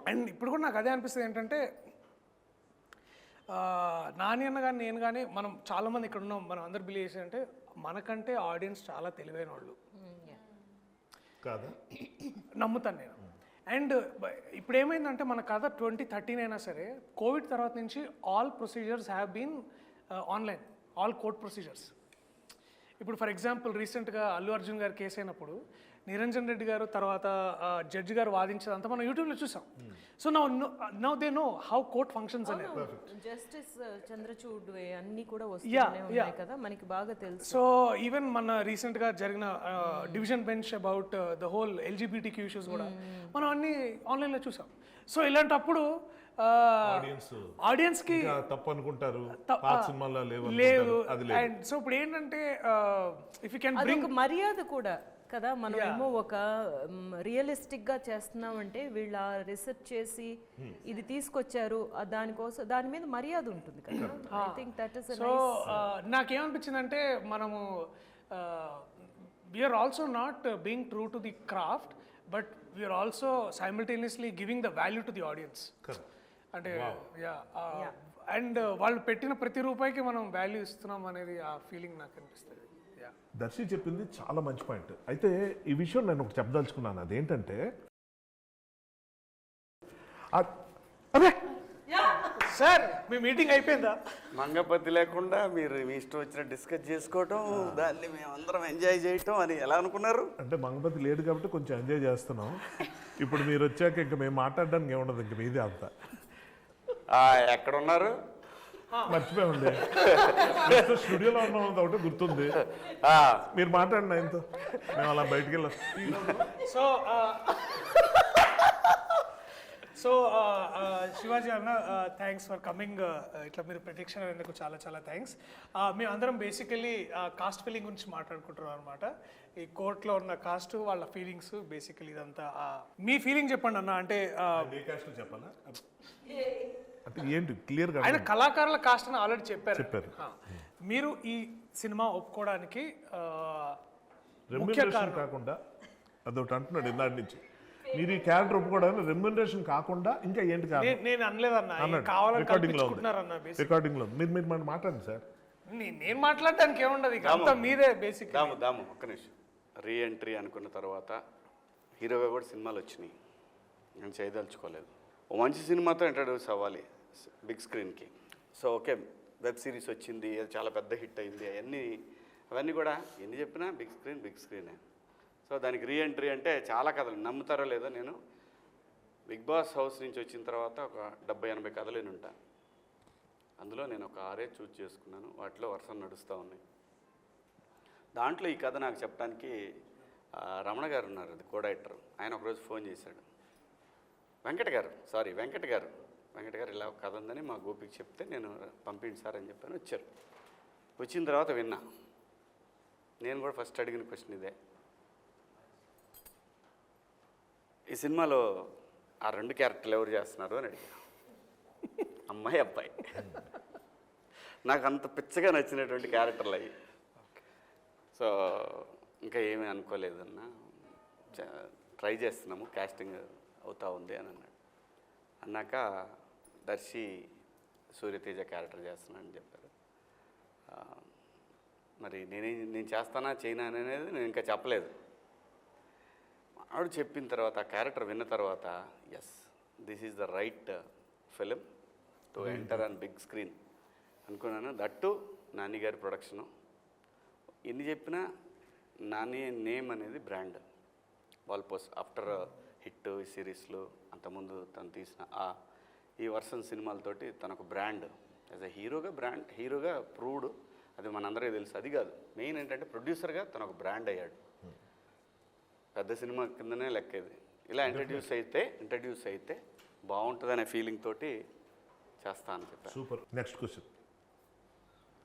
and ఇప్పుడు కూడా నాకు అదే అనిపిస్తుంది ఏంటంటే నాని అన్న కానీ నేను కానీ మనం చాలామంది ఇక్కడ ఉన్నాం, మనం అందరు బిలీవ్ చేసి అంటే మనకంటే ఆడియన్స్ చాలా తెలివైన వాళ్ళు
కాదా?
నమ్ముతాను నేను. అండ్ ఇప్పుడు ఏమైందంటే మన కథ 2013 అయినా సరే కోవిడ్ తర్వాత నుంచి all procedures have been online, all court procedures. ఇప్పుడు ఫర్ ఎగ్జాంపుల్ రీసెంట్గా అల్లు అర్జున్ గారు కేసు అయినప్పుడు నిరంజన్ రెడ్డి గారు తర్వాత జడ్జి గారు వాదించేదంతా మనం యూట్యూబ్లో చూసాం. So now they know how court functions అనేది.
జస్టిస్ చంద్రచూడ్ అన్ని కూడా వస్తూనే ఉన్నాయి కదా, మనకి బాగా తెలుసు.
సో ఈవెన్ మన రీసెంట్గా జరిగిన division bench about the whole LGBTQ issues కూడా మనం అన్ని ఆన్లైన్లో చూసాం. సో ఇలాంటప్పుడు ఆడియన్స్కి
తప్పు అనుకుంటారు, పాత సినిమాల్లో
లేవు. అండ్ సో ఇప్పుడు ఏంటంటే ఇఫ్ యూ కెన్ బ్రింగ్
మర్యాద కూడా కదా, మనం ఏమో ఒక రియలిస్టిక్ గా చేస్తున్నామంటే వీళ్ళ రీసెర్చ్ చేసి ఇది తీసుకొచ్చారు, దానికోసం దాని మీద మర్యాద ఉంటుంది కదా. I think that is
so నాకేమనిపించిందంటే మనము we are also not being true to the craft, but we are also simultaneously giving the value to the audience. అంటే అండ్ వాళ్ళు పెట్టిన ప్రతి రూపాయికి మనం వాల్యూ ఇస్తున్నాం అనేది ఆ ఫీలింగ్ నాకు అనిపిస్తుంది.
దర్శి చెప్పింది చాలా మంచి పాయింట్. అయితే ఈ విషయం నేను ఒకటి చెప్పదలుచుకున్నాను. అదేంటంటే అదే
సార్ మీ మీటింగ్ అయిపోయిందా?
మంగపతి లేకుండా మీరు మీ ఇష్టం వచ్చిన డిస్కస్ చేసుకోవటం, దాన్ని మేమందరం ఎంజాయ్ చేయటం అని ఎలా అనుకున్నారు?
అంటే మంగపతి లేడు కాబట్టి కొంచెం ఎంజాయ్ చేస్తున్నాం. ఇప్పుడు మీరు వచ్చాక ఇంకా మేము మాట్లాడడానికి ఏముండదు, ఇంక మీదే అంతా.
ఎక్కడ ఉన్నారు?
మర్చిపోయామండి, స్టూడియోలో ఉన్నాం ఒకటి గుర్తుంది. మీరు మాట్లాడిన ఆయనతో మేము అలా బయటికి వెళ్ళాం.
సో శివాజీ అన్న థ్యాంక్స్ ఫర్ కమింగ్. ఇట్లా మీరు ప్రత్యక్ష అయినందుకు చాలా చాలా థ్యాంక్స్. మేము అందరం బేసికలీ కాస్ట్ ఫీలింగ్ గురించి మాట్లాడుకుంటున్నాం అనమాట. ఈ కోర్టులో ఉన్న కాస్ట్, వాళ్ళ ఫీలింగ్స్, బేసికలీ ఇదంతా. మీ ఫీలింగ్ చెప్పండి అన్న. అంటే
చెప్పాలా అంటే ఏంటి క్లియర్గా?
ఆయన కళాకారుల కాస్ట్ అని ఆల్రెడీ చెప్పారు. మీరు ఈ సినిమా ఒప్పుకోవడానికి
రెమ్యునరేషన్ కాకుండా అదొకటి అంటున్నాడు ఇందాటి నుంచి. మీరు ఈ క్యారెక్టర్ ఒప్పుకోవడానికి రెమ్యునరేషన్ కాకుండా ఇంకా ఏంటి కాదు?
నేను అనలేదన్నా,
రికార్డింగ్ లో మీరు మాట్లాడండి సార్.
నేను మాట్లాడడానికి ఏముండదు, ఇక అంతా మీదే బేసిక్.
దాము ఒక్క నిమిషం. రీఎంట్రీ అనుకున్న తర్వాత హీరోగా కూడా సినిమాలు వచ్చినాయి, నేను చేయదలుచుకోలేదు. ఓ మంచి సినిమాతో ఇంట్రడ్యూస్ అవ్వాలి బిగ్ స్క్రీన్కి. సో ఓకే, వెబ్ సిరీస్ వచ్చింది, అది చాలా పెద్ద హిట్ అయింది, అవన్నీ కూడా ఎన్ని చెప్పినా బిగ్ స్క్రీనే. సో దానికి రీఎంట్రీ అంటే చాలా కథలు, నమ్ముతారో లేదో, నేను బిగ్ బాస్ హౌస్ నుంచి వచ్చిన తర్వాత ఒక 70-80 కథలు నేను ఉంటాను. అందులో నేను ఒక 6 చూజ్ చేసుకున్నాను, వాటిలో వరుస నడుస్తూ ఉన్నాయి. దాంట్లో ఈ కథ నాకు చెప్పడానికి రమణ గారు ఉన్నారు, అది కో డైరెక్టర్. ఆయన ఒకరోజు ఫోన్ చేశాడు, వెంకట్ గారు ఇలా కథ ఉందని మా గోపికి చెప్తే నేను పంపిండి సార్ అని చెప్పాను. వచ్చారు. వచ్చిన తర్వాత విన్నా. నేను కూడా ఫస్ట్ అడిగిన క్వశ్చన్ ఇదే, ఈ సినిమాలో ఆ 2 క్యారెక్టర్లు ఎవరు చేస్తున్నారు అని అడిగా. అమ్మాయి అబ్బాయి. నాకు అంత పిచ్చగా నచ్చినటువంటి క్యారెక్టర్లు అయ్యి. సో ఇంకా ఏమీ అనుకోలేదన్నా, ట్రై చేస్తున్నాము, కాస్టింగ్ అవుతా ఉంది అని అన్నాడు. అన్నాక దర్శి సూర్యతేజ క్యారెక్టర్ చేస్తున్నానని చెప్పారు. మరి నేను చేస్తానా చేయనా అనేది నేను ఇంకా చెప్పలేదు. ఆవిడ చెప్పిన తర్వాత, ఆ క్యారెక్టర్ విన్న తర్వాత, yes this is the right film to enter on big screen అనుకున్నాను. దట్టు నాని గారి ప్రొడక్షను. ఎన్ని చెప్పినా నాని నేమ్ అనేది బ్రాండ్. వాల్పోస్ట్ ఆఫ్టర్ హిట్ ఈ సిరీస్లో, అంతకుముందు తను తీసిన ఈ వర్షన్ సినిమాలతోటి తనకు బ్రాండ్ యాజ్ ఎ హీరోగా ప్రూవ్డ్. అది మనందరికీ తెలుసు. అది కాదు మెయిన్ ఏంటంటే ప్రొడ్యూసర్గా తను ఒక బ్రాండ్ అయ్యాడు. పెద్ద సినిమా కిందనే లెక్క ఇది. ఇలా ఇంట్రడ్యూస్ అయితే బాగుంటుందనే ఫీలింగ్ తోటి చేస్తా అని చెప్పాను.
సూపర్. నెక్స్ట్ క్వశ్చన్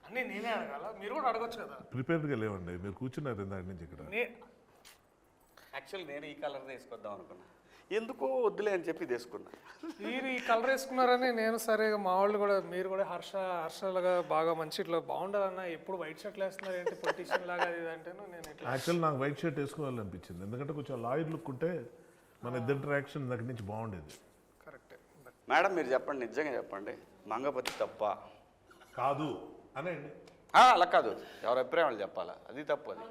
అన్నీ నేనే అడగాల, మీరు కూడా అడగొచ్చు కదా.
ప్రిపేర్డ్గా లేవండి, మీరు కూర్చున్నారు ఇందాక నుంచి ఇక్కడ.
యాక్చువల్లీ నేను ఈ కలర్ తీసుకొద్దాం అనుకున్నా. ఎందుకో వద్దులే అని చెప్పి తీసుకున్నా.
మీరు ఈ కలర్ వేసుకున్నారని నేను సరే మా వాళ్ళు కూడా మీరు కూడా హర్షలాగా బాగా మంచి ఇట్లా బాగుండాలన్న ఎప్పుడు వైట్ షర్ట్లు వేస్తున్నారు ఏంటి పొలిటీషియన్ లాగా అది ఇది అంటేను నేను ఇట్లా
యాక్చువల్ నాకు వైట్ షర్ట్ వేసుకోవాలనిపించింది, ఎందుకంటే కొంచెం లాయర్ లుక్ ఉంటే మన ఇద్దరు ఇంటరాక్షన్ దగ్గర నుంచి బాగుండేది.
కరెక్టే.
మేడం మీరు చెప్పండి, నిజంగా చెప్పండి, మంగపతి తప్ప?
కాదు అనండి.
అలా కాదు, ఎవరి అభిప్రాయం వాళ్ళు చెప్పాలా, అది తప్పు. అది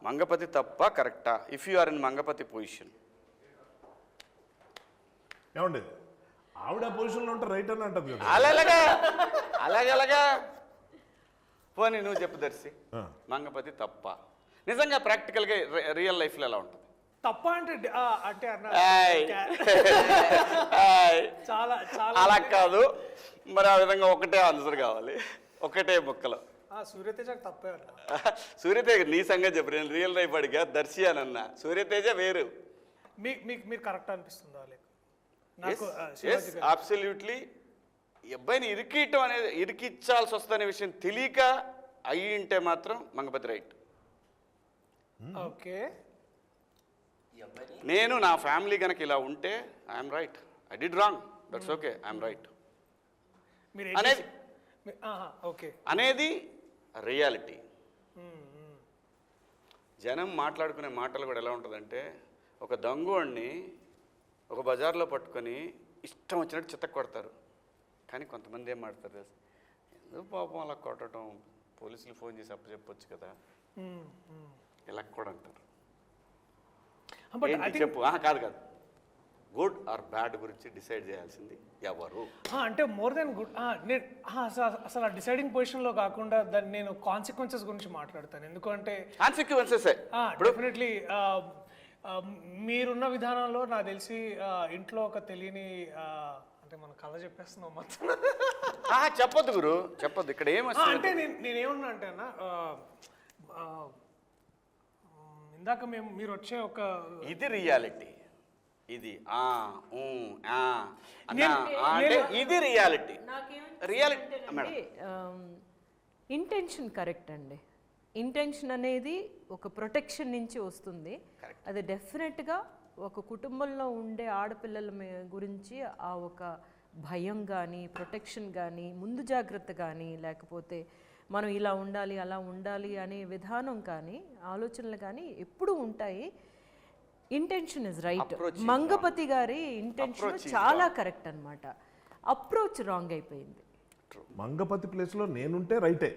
మంగపతి తప్ప కరెక్టా? If you are in Mangapathi position.
ఏమండి ఆవిడ పొజిషన్లో ఉంటే రైట్ అని అంటది కదా.
అలాగలాగా పోనీ నువ్వు చెప్పు దర్శి, మంగపతి తప్ప నిజంగా ప్రాక్టికల్గా రియల్ లైఫ్లో ఎలా ఉంటుంది?
తప్ప అంటే అంటే అన్న
ఏయ్.
చాలా చాలా
అలా కాదు మరి, ఆ విధంగా ఒకటే ఆన్సర్ కావాలి, ఒకటే ముక్కలో.
సూర్యతేజకు తప్పే అన్న.
సూర్యతేజ నీ సంగతి చెప్పు, నేను రియల్ లైఫ్ అడిగా దర్శి అని అన్నా, సూర్యతేజ వేరు.
మీరు కరెక్ట్ అనిపిస్తుందా లేక నాకు
ఎస్ అబ్సల్యూట్లీ. అబ్బాయిని ఇరికియటం అనేది, ఇరికిచ్చాల్సి వస్తుందనే విషయం తెలియక అయ్యి ఉంటే మాత్రం మంగపతి రైట్.
ఓకే.
నేను నా ఫ్యామిలీ కనుక ఇలా ఉంటే I'm right, I did wrong, that's okay, I'm right
మీరు
అనేది
ఓకే
అనేది రియాలిటీ. జనం మాట్లాడుకునే మాటలు కూడా ఎలా ఉంటుందంటే, ఒక దొంగోడిని ఒక బజార్లో పట్టుకొని ఇష్టం వచ్చినట్టు చిత్తకు కొడతారు, కానీ కొంతమంది ఏం మాడతారు తెలుసు, ఎందుకు పాపం అలా కొట్టడం, పోలీసులు ఫోన్ చేసి చెప్పొచ్చు కదా, ఇలా కూడా అంటారు. ఏంటి చెప్పు. కాదు కాదు, గుడ్ ఆర్ బ్యాడ్ గురించి డిసైడ్ చేయాల్సింది ఎవరు
అంటే మోర్ దెన్ గుడ్. నేను అసలు ఆ డిసైడింగ్ పొజిషన్లో కాకుండా దాన్ని నేను కాన్సిక్వెన్సెస్ గురించి మాట్లాడతాను. ఎందుకంటే
కాన్సిక్వెన్సెస్
డెఫినెట్లీ మీరున్న విధానంలో నాకు తెలిసి ఇంట్లో ఒక తెలియని అంటే మన కళ చెప్పేస్తున్నాం మొత్తం.
చెప్పొద్దు గురు, చెప్పొద్దు. ఇక్కడ ఏమొస్తుంది
అంటే నేనేమన్నా అంటే అన్న ఇందాక మీరు వచ్చే ఒక
ఇది రియాలిటీ, ఇది అంటే ఇది రియాలిటీ. రియాలిటీ
ఇంటెన్షన్ కరెక్ట్ అండి. ఇంటెన్షన్ అనేది ఒక ప్రొటెక్షన్ నుంచి వస్తుంది. అది డెఫినెట్గా ఒక కుటుంబంలో ఉండే ఆడపిల్లల గురించి ఆ ఒక భయం కానీ, ప్రొటెక్షన్ కానీ, ముందు జాగ్రత్త కానీ, లేకపోతే మనం ఇలా ఉండాలి అలా ఉండాలి అనే విధానం కానీ, ఆలోచనలు కానీ ఎప్పుడూ ఉంటాయి. Intention is right. మంగపతి గారి ఇంటెన్షన్ చాలా కరెక్ట్ అన్నమాట. అప్రోచ్ రాంగ్ అయిపోయింది.
మంగపతి ప్లేస్లో నేనుంటే రైటే,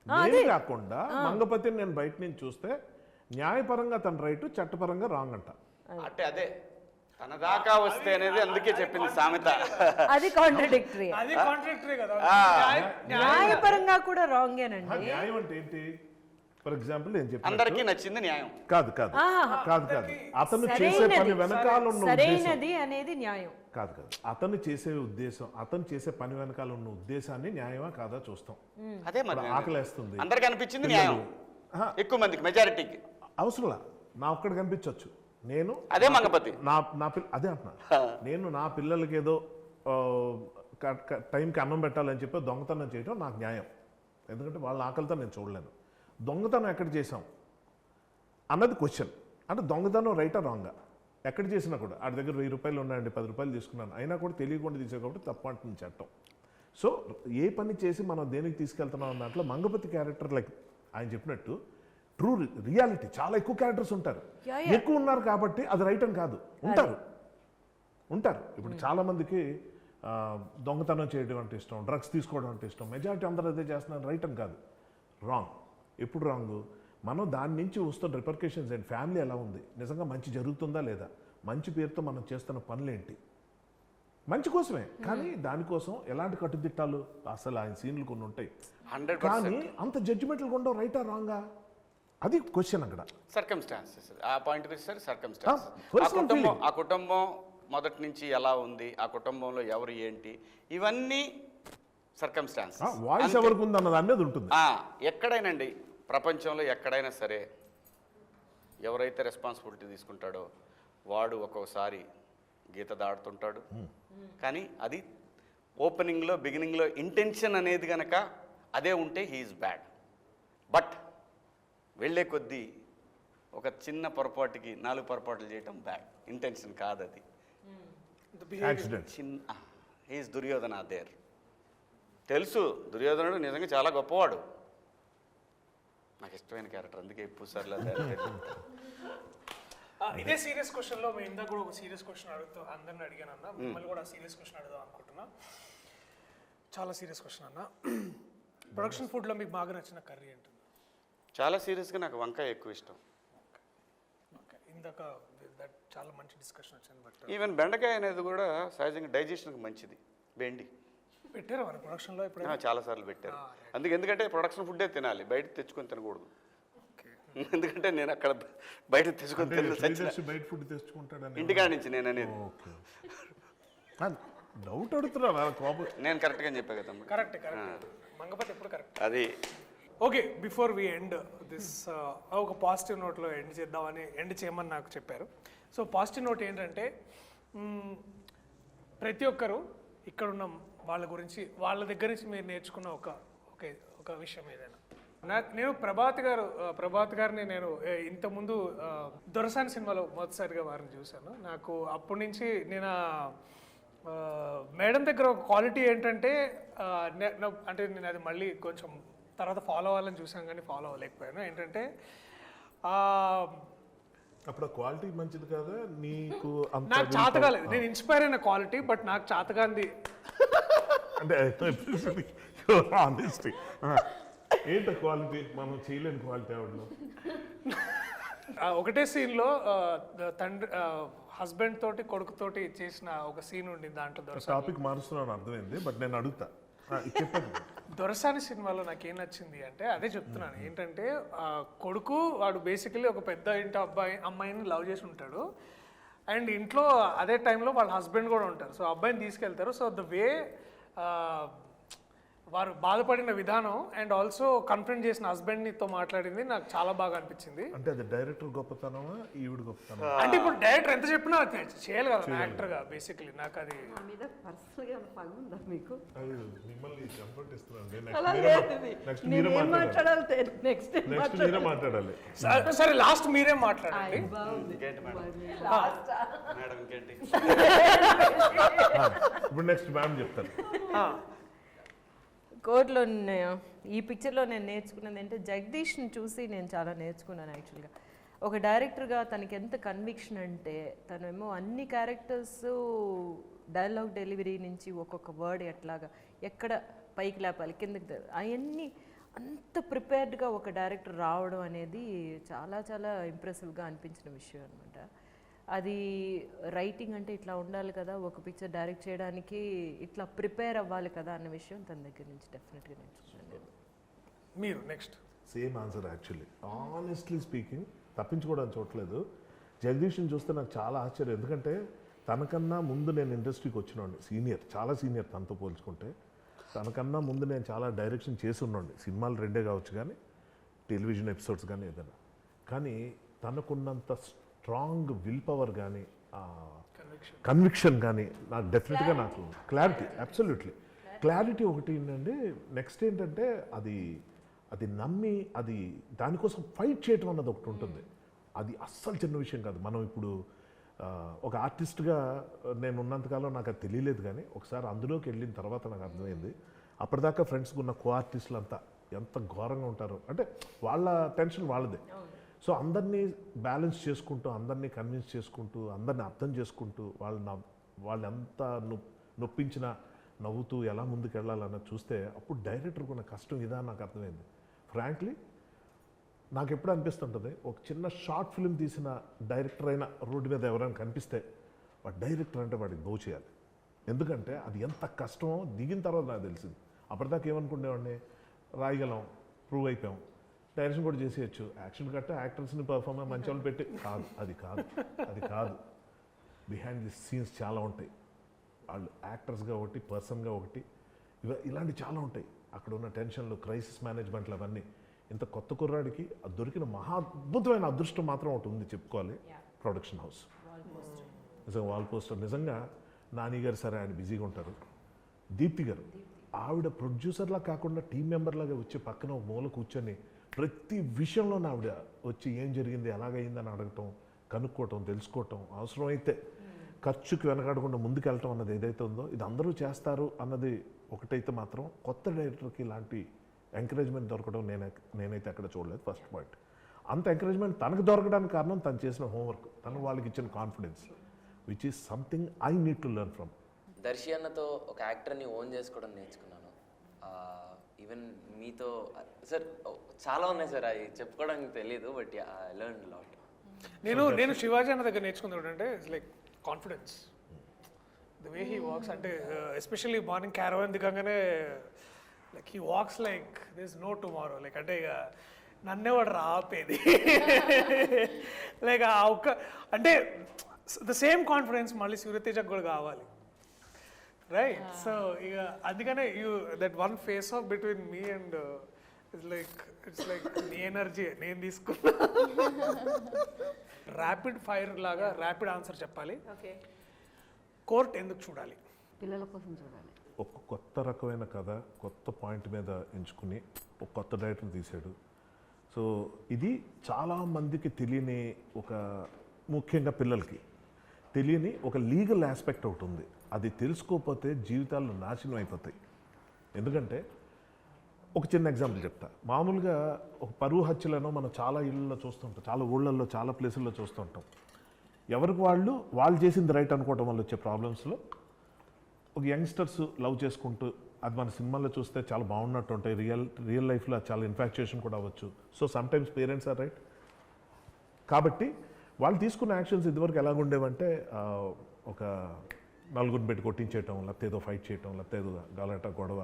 నేను కాకుండా మంగపతిని నేను బయట నుంచి చూస్తే న్యాయపరంగా తన రైట్, చట్టపరంగా రాంగ్ అంట.
అంటే అదే తన దాకా వస్తే అనేది, అందుకే చెప్పింది సామెత.
అది కాంట్రడిక్టరీ.
అది కాంట్రాక్టరీ కదా.
న్యాయపరంగా కూడా రాంగేనండి.
న్యాయం అంటే ఏంటి? ఫర్ ఎగ్జాంపుల్ నేను చెప్పాను,
అందరికీ నచ్చింది న్యాయం
కాదు కాదు కాదు కాదు అతను చేసే పని వెనకాల ఉన్న
సరైనది అనేది న్యాయం
కాదు కాదు. అతను చేసే ఉద్దేశం, అతను చేసే పని వెనకాల ఉన్న ఉద్దేశాన్ని న్యాయమా కాదా చూస్తాం.
అదే మరి
ఆకలేస్తుంది,
అందరికి అనిపించింది న్యాయం, ఎక్కువ మందికి మెజారిటీకి
అవసరంలా నా ఒక్కడికి కనిపించవచ్చు. నేను
అదే మంగపతి
అదే అంటున్నా, నేను నా పిల్లలకి ఏదో టైంకి అన్నం పెట్టాలని చెప్పి దొంగతనం చేయడం నాకు న్యాయం, ఎందుకంటే వాళ్ళ ఆకలితో నేను చూడలేను. దొంగతనం ఎక్కడ చేసాం అన్నది క్వశ్చన్. అంటే దొంగతనం రైటా రాంగా ఎక్కడ చేసినా కూడా, ఆడి దగ్గర 1000 రూపాయలు ఉన్నాయండి, 10 రూపాయలు తీసుకున్నాను, అయినా కూడా తెలియకుండా తీసే కాబట్టి తప్పు అంటుంది చట్టం. సో ఏ పని చేసి మనం దేనికి తీసుకెళ్తున్నాం అన్న దాంట్లో మంగపతి క్యారెక్టర్ లైక్ ఆయన చెప్పినట్టు ట్రూ రియాలిటీ, చాలా ఎక్కువ క్యారెక్టర్స్ ఉంటారు, ఎక్కువ ఉన్నారు కాబట్టి అది రైట్ అని కాదు, ఉంటారు. ఇప్పుడు చాలామందికి దొంగతనం చేయడం అంటే ఇష్టం, డ్రగ్స్ తీసుకోవడం అంటే ఇష్టం, మెజారిటీ అందరూ అదే చేస్తున్నారు, రైట్ అని కాదు, రాంగ్. ఎప్పుడు రాంగ్? మనం దాని నుంచి వస్తున్న రిపర్కేషన్స్ ఏంటి, ఫ్యామిలీ ఎలా ఉంది, నిజంగా మంచి జరుగుతుందా లేదా, మంచి పేరుతో మనం చేస్తున్న పనులేంటి, మంచి కోసమే కానీ దానికోసం ఎలాంటి కట్టుదిట్టాలు, అసలు ఆయన సీన్లు కొన్ని ఉంటాయి, కానీ అంత జడ్జిమెంట్లు ఉండవు, రైటా రాంగా, అది క్వశ్చన్ అక్కడ.
సర్కమ్స్టాన్సెస్, ఆ పాయింట్కి వచ్చేసరికి సర్కమ్స్టాన్సెస్, ఆ కుటుంబం మొదటి నుంచి ఎలా ఉంది, ఆ కుటుంబంలో ఎవరు ఏంటి, ఇవన్నీ సర్కమ్స్టాన్సెస్.
వాయిస్ ఎవరికి ఉంది అన్న దాని మీద ఉంటుంది.
ఎక్కడైనండి ప్రపంచంలో ఎక్కడైనా సరే ఎవరైతే రెస్పాన్సిబిలిటీ తీసుకుంటాడో వాడు ఒక్కొక్కసారి గీత దాడుతుంటాడు, కానీ అది ఓపెనింగ్లో బిగినింగ్లో ఇంటెన్షన్ అనేది కనుక అదే ఉంటే హీఈస్ బ్యాడ్. బట్ వెళ్ళే కొద్దీ ఒక చిన్న పొరపాటుకి 4 పొరపాట్లు చేయటం బ్యాడ్, ఇంటెన్షన్ కాదు అది.
యాక్సిడెంట్.
చిన్న హీస్ దుర్యోధన దేర్. తెలుసు దుర్యోధనుడు నిజంగా చాలా గొప్పవాడు, నాకు ఇష్టమైన క్యారెక్టర్, అందుకే ఎక్కువ సార్లు
ఇదే సీరియస్ క్వశ్చన్లో మేము ఇందాక కూడా ఒక సీరియస్ క్వశ్చన్ అడుగుతూ అందరిని అడిగాను అన్న, మిమ్మల్ని కూడా సీరియస్ క్వశ్చన్ అడుగుదాం అనుకుంటున్నా. చాలా సీరియస్ క్వశ్చన్ అన్న. ప్రొడక్షన్ ఫుడ్లో మీకు బాగా నచ్చిన కర్రీ ఏంటి?
చాలా సీరియస్గా నాకు వంకాయ ఎక్కువ ఇష్టం.
ఓకే, ఇందాక దట్ చాలా మంచి డిస్కషన్ వచ్చింది. బట్
ఈవెన్ బెండకాయ అనేది కూడా సహజంగా డైజెషన్కి మంచిది. బెండి
పెట్టారు మన ప్రొడక్షన్లో ఇప్పుడు?
చాలాసార్లు పెట్టారు. ఎందుకంటే ప్రొడక్షన్ ఫుడ్డే తినాలి, బయట తెచ్చుకొని తినకూడదు. ఎందుకంటే నేను అక్కడ బయట తెచ్చుకొని
బయట ఫుడ్ తెచ్చుకుంటాడని
ఇంటికాడ నుంచి నేను అనేది.
డౌట్ అడుగుతున్నా కోపం.
నేను కరెక్ట్గా చెప్పా కదా.
కరెక్ట్ మంగపతి ఎప్పుడు కరెక్ట్.
అది
okay, before we end this ఒక పాజిటివ్ నోట్లో ఎండ్ చేయమని నాకు చెప్పారు. సో పాజిటివ్ నోట్ ఏంటంటే ప్రతి ఒక్కరు ఇక్కడ ఉన్న వాళ్ళ గురించి, వాళ్ళ దగ్గర నుంచి మీరు నేర్చుకున్న ఒక విషయం ఏదైనా. నేను ప్రభాత్ గారిని నేను ఇంతకుముందు దొరసాని సినిమాలో మొదటిసారిగా వారిని చూశాను. నాకు అప్పటి నుంచి నేను మేడం దగ్గర ఒక క్వాలిటీ ఏంటంటే అంటే నేను అది మళ్ళీ కొంచెం తర్వాత ఫాలో అవ్వాలని చూసాను కానీ ఫాలో అవ్వలేకపోయాను. ఏంటంటే
అప్పుడు క్వాలిటీ మంచిది కదా నీకు?
నాకు చేత కాలేదు, నేను ఇన్స్పైర్ అయిన క్వాలిటీ, బట్ నాకు చేతగాంది
అంటే ఏంట క్వాలిటీ, మనం చేయలేని క్వాలిటీ ఆవిడలో.
ఒకటే సీన్లో తండ్రి హస్బెండ్ తోటి కొడుకుతోటి చేసిన ఒక సీన్ ఉండి దాంట్లో
టాపిక్ మారుస్తున్నాను అర్థమైంది, బట్ నేను అడుగుతా చెప్పండి.
దొరసాని సినిమాలో నాకేం నచ్చింది అంటే అదే చెప్తున్నాను. ఏంటంటే కొడుకు వాడు బేసికలీ ఒక పెద్ద ఇంటి అమ్మాయిని లవ్ చేసి ఉంటాడు, అండ్ ఇంట్లో అదే టైంలో వాళ్ళ హస్బెండ్ కూడా ఉంటారు. సో అబ్బాయిని తీసుకెళ్తారు. సో ద వే వారు బాధపడిన విధానం అండ్ ఆల్సో కన్ఫ్రంట్ చేసిన హస్బెండ్తో మాట్లాడింది నాకు చాలా బాగా అనిపించింది.
అంటే అది డైరెక్టర్ గొప్పతనమా ఈవిడ గొప్పతనమా?
అంటే ఇప్పుడు డైరెక్టర్ ఎంత చెప్పినా చేయాలి కదా యాక్టర్గా. బేసికలీ నాకు అది
మీకు
మిమ్మల్ని కంఫర్ట్ ఇస్తున్నాను.
నెక్స్ట్
మీరే మాట్లాడాలి.
సరే లాస్ట్ మీరే మాట్లాడండి.
మేడం ఇంకేంటి
ఇప్పుడు నెక్స్ట్ మ్యామ్ చెప్తారు.
కోర్టులో ఈ పిక్చర్లో నేను నేర్చుకున్నది ఏంటంటే జగదీష్ని చూసి నేను చాలా నేర్చుకున్నాను యాక్చువల్గా. ఒక డైరెక్టర్గా తనకి ఎంత కన్విక్షన్ అంటే తనేమో అన్ని క్యారెక్టర్స్ డైలాగ్ డెలివరీ నుంచి ఒక్కొక్క వర్డ్ ఎక్కడ పైకి లేపాలి కిందకి అవన్నీ అంత ప్రిపేర్డ్గా ఒక డైరెక్టర్ రావడం అనేది చాలా చాలా ఇంప్రెసివ్గా అనిపించిన విషయం అనమాట. అది రైటింగ్ అంటే ఇట్లా ఉండాలి కదా, ఒక పిక్చర్ డైరెక్ట్ చేయడానికి ఇట్లా ప్రిపేర్ అవ్వాలి కదా అన్న విషయం తన దగ్గర నుంచి డెఫినెట్గా నేర్చుకున్నాను.
మీరు next
same answer actually. Honestly speaking, తప్పించుకోవడానికి చూడలేదు. జగదీష్ని చూస్తే నాకు చాలా ఆశ్చర్యం. ఎందుకంటే తనకన్నా ముందు నేను ఇండస్ట్రీకి వచ్చినండి, చాలా సీనియర్ తనతో పోల్చుకుంటే. తనకన్నా ముందు నేను చాలా డైరెక్షన్ చేసి ఉన్నాండి, సినిమాలు 2 కావచ్చు కానీ టెలివిజన్ ఎపిసోడ్స్ కానీ ఏదైనా. కానీ తనకున్నంత స్ట్రాంగ్ విల్ పవర్ కానీ కన్విక్షన్ కానీ నాకు డెఫినెట్గా నాకు క్లారిటీ, అబ్సల్యూట్లీ క్లారిటీ ఒకటి ఏంటంటే. నెక్స్ట్ ఏంటంటే అది నమ్మి అది దానికోసం ఫైట్ చేయటం అన్నది ఒకటి ఉంటుంది. అది అస్సలు చిన్న విషయం కాదు. మనం ఇప్పుడు ఒక ఆర్టిస్ట్గా నేను ఉన్నంతకాలం నాకు అది తెలియలేదు, కానీ ఒకసారి అందులోకి వెళ్ళిన తర్వాత నాకు అర్థమైంది. అప్పటిదాకా ఫ్రెండ్స్కి ఉన్న కో ఆర్టిస్టులు అంతా ఎంత ఘోరంగా ఉంటారో. అంటే వాళ్ళ టెన్షన్ వాళ్ళదే. సో అందరినీ బ్యాలెన్స్ చేసుకుంటూ, అందరినీ కన్విన్స్ చేసుకుంటూ, అందరినీ అర్థం చేసుకుంటూ, వాళ్ళు ఎంత నొప్పించినా నవ్వుతూ ఎలా ముందుకు వెళ్ళాలన్నది చూస్తే అప్పుడు డైరెక్టర్కి ఉన్న కష్టం ఇదా నాకు అర్థమైంది. ఫ్రాంక్లీ నాకు ఎప్పుడు అనిపిస్తుంటుంది, ఒక చిన్న షార్ట్ ఫిల్మ్ తీసిన డైరెక్టర్ అయినా రోడ్డు మీద ఎవరైనా కనిపిస్తే వాడు డైరెక్టర్ అంటే వాడికి దో చేయాలి. ఎందుకంటే అది ఎంత కష్టమో దిగిన తర్వాత నాకు తెలిసింది. అప్పటిదాకా ఏమనుకునేవాడిని, రాయగలం, ప్రూవ్ అయిపోయాం, డైరెక్షన్ కూడా చేసేయచ్చు, యాక్షన్ కట్ట యాక్టర్స్ని పర్ఫార్మెన్స్ మంచి వాళ్ళు పెట్టి అది కాదు. బిహైండ్ ది సీన్స్ చాలా ఉంటాయి. వాళ్ళు యాక్టర్స్గా ఒకటి, పర్సన్గా ఒకటి, ఇలాంటి చాలా ఉంటాయి. అక్కడ ఉన్న టెన్షన్లు, క్రైసిస్ మేనేజ్మెంట్లు, అవన్నీ. ఇంత కొత్త కుర్రాడికి దొరికిన మహా అద్భుతమైన అదృష్టం మాత్రం ఒకటి ఉంది చెప్పుకోవాలి, ప్రొడక్షన్ హౌస్. నిజంగా వాల్ పోస్టర్. నిజంగా నాని గారు సరే ఆయన బిజీగా ఉంటారు, దీప్తి గారు ఆవిడ ప్రొడ్యూసర్లా కాకుండా టీం మెంబర్లాగా వచ్చి పక్కన ఒక మూల కూర్చొని ప్రతి విషయంలో ఆవిడ వచ్చి ఏం జరిగింది ఎలాగైందని అడగటం, కనుక్కోవటం, తెలుసుకోవటం, అవసరమైతే ఖర్చుకి వెనకాడకుండా ముందుకెళ్ళటం అన్నది ఏదైతే ఉందో ఇది అందరూ చేస్తారు అన్నది ఒకటైతే మాత్రం కొత్త డైరెక్టర్కి ఇలాంటి ఎంకరేజ్మెంట్ దొరకడం నేనైతే ఎక్కడ చూడలేదు. First point. అంత ఎంకరేజ్మెంట్ తనకు దొరకడానికి కారణం తను చేసిన హోంవర్క్, తను వాళ్ళకి ఇచ్చిన confidence, which is something I need to learn from.
Darshi అన్నతో ఒక యాక్టర్ని ఓన్ చేసుకోవడం నేర్చుకున్నాను. ఈవెన్ మీతో సార్ చాలా ఉన్నాయి సార్, అవి చెప్పుకోవడానికి తెలియదు, బట్ ఐ లెర్న్ లాట్.
నేను శివాజీ అన్న దగ్గర నేర్చుకుంది ఏంటంటే it's like confidence, the way he walks. అంటే ఎస్పెషల్లీ మార్నింగ్ క్యారవాన్ దిగంగానే like he walks like this no tomorrow. Like అంటే ఇక నన్నేవాడు రాపేది లైక్ ఆ ఒక్క అంటే ద సేమ్ కాన్ఫిడెన్స్ మళ్ళీ సూర్యతేజకు కూడా కావాలి, రైట్? సో ఇక అందుకనే you that one face of between me and it's like నీ ఎనర్జీ నేను తీసుకున్నా. ర్యాపిడ్ ఫైర్ లాగా ర్యాపిడ్ ఆన్సర్ చెప్పాలి. కోర్ట్ ఎందుకు చూడాలి?
పిల్లల కోసం చూడాలి.
ఒక కొత్త రకమైన కథ, కొత్త పాయింట్ మీద ఎంచుకుని ఒక కొత్త డైరెక్టర్ తీశాడు. సో ఇది చాలామందికి తెలియని ఒక, ముఖ్యంగా పిల్లలకి తెలియని ఒక లీగల్ ఆస్పెక్ట్ ఒకటి ఉంది. అది తెలుసుకోకపోతే జీవితాలు నాశనం అయిపోతాయి. ఎందుకంటే ఒక చిన్న ఎగ్జాంపుల్ చెప్తా. మామూలుగా ఒక పరువు హత్యలను మనం చాలా ఇళ్ళల్లో చూస్తుంటాం, చాలా ఊళ్ళల్లో, చాలా ప్లేసుల్లో చూస్తుంటాం. ఎవరికి వాళ్ళు చేసింది రైట్ అనుకోవటం వల్ల వచ్చే ప్రాబ్లమ్స్లో ఒక యంగ్స్టర్స్ లవ్ చేసుకుంటూ, అది మన సినిమాల్లో చూస్తే చాలా బాగున్నట్టు ఉంటాయి, రియల్ లైఫ్లో చాలా ఇన్ఫాక్చుయేషన్ కూడా అవ్వచ్చు. So sometimes parents are right. కాబట్టి వాళ్ళు తీసుకున్న యాక్షన్స్ ఇదివరకు ఎలాగుండేవంటే ఒక నలుగురిని పెట్టి కొట్టించేయటం, లేకపోతే ఏదో ఫైట్ చేయటం, లేకపోతే ఏదో గలాట గొడవ.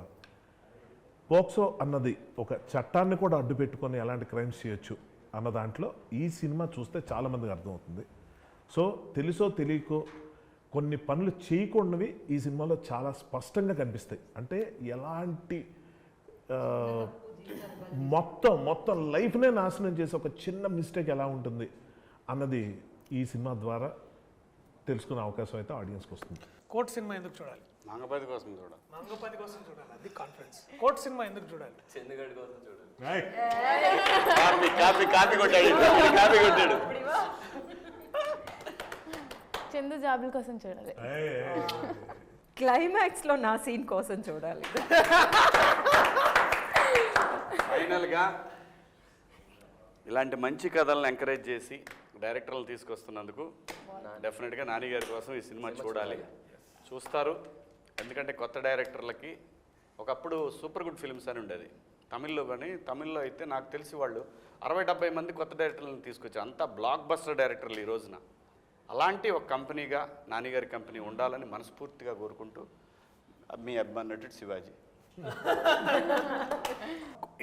పోక్సో అన్నది ఒక చట్టాన్ని కూడా అడ్డు పెట్టుకొని ఎలాంటి క్రైమ్స్ చేయొచ్చు అన్న దాంట్లో ఈ సినిమా చూస్తే చాలామందికి అర్థమవుతుంది. సో తెలుసో తెలియకో కొన్ని పనులు చేయకుండావి ఈ సినిమాలో చాలా స్పష్టంగా కనిపిస్తాయి. అంటే ఎలాంటి మొత్తం లైఫ్నే నాశనం చేసే ఒక చిన్న మిస్టేక్ ఎలా ఉంటుంది అన్నది ఈ సినిమా ద్వారా తెలుసుకునే అవకాశం అయితే ఆడియన్స్కి వస్తుంది.
కోర్ట్ సినిమా ఎందుకు చూడాలి?
మంగపతి కోసం చూడ,
మంగపతి కోసం చూడాలి, అది కాన్ఫిడెన్స్. కోర్ట్ సినిమా ఎందుకు చూడాలి?
చందుగడి కోసం చూడండి.
కాపీ కొట్టాడు.
చందు జాబుల కోసం చూడాలి.
క్లైమాక్స్లో నా సీన్ కోసం చూడాలి.
ఫైనల్గా ఇలాంటి మంచి కథలను ఎంకరేజ్ చేసి డైరెక్టర్లు తీసుకొస్తున్నందుకు డెఫినెట్గా నాని గారి కోసం ఈ సినిమా చూడాలి, చూస్తారు. ఎందుకంటే కొత్త డైరెక్టర్లకి ఒకప్పుడు సూపర్ గుడ్ ఫిల్మ్స్ అని ఉండేది తమిళ్లో, కానీ తమిళ్లో అయితే నాకు తెలిసి వాళ్ళు 60-70 మంది కొత్త డైరెక్టర్లను తీసుకొచ్చారు. అంతా బ్లాక్ బస్టర్ డైరెక్టర్లు ఈ రోజున. అలాంటి ఒక కంపెనీగా నానిగారి కంపెనీ ఉండాలని మనస్ఫూర్తిగా కోరుకుంటూ మీ అభిమాన నటుడు శివాజీ.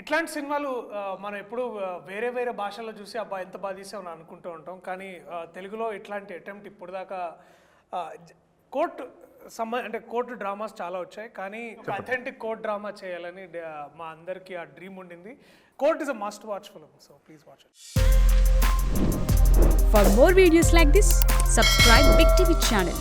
ఇట్లాంటి సినిమాలు మనం ఎప్పుడు వేరే వేరే భాషల్లో చూసి అబ్బా ఎంత బాగా తీసామని అనుకుంటూ ఉంటాం. కానీ తెలుగులో ఇట్లాంటి అటెంప్ట్ ఇప్పుడు దాకా కోర్టు డ్రామాస్ చాలా వచ్చాయి, కానీ అథెంటిక్ కోర్ట్ డ్రామా చేయాలని మా అందరికీ ఆ డ్రీమ్ ఉండింది. Court is a must watch film, so please watch it.
For more videos like this, subscribe Big TV channel.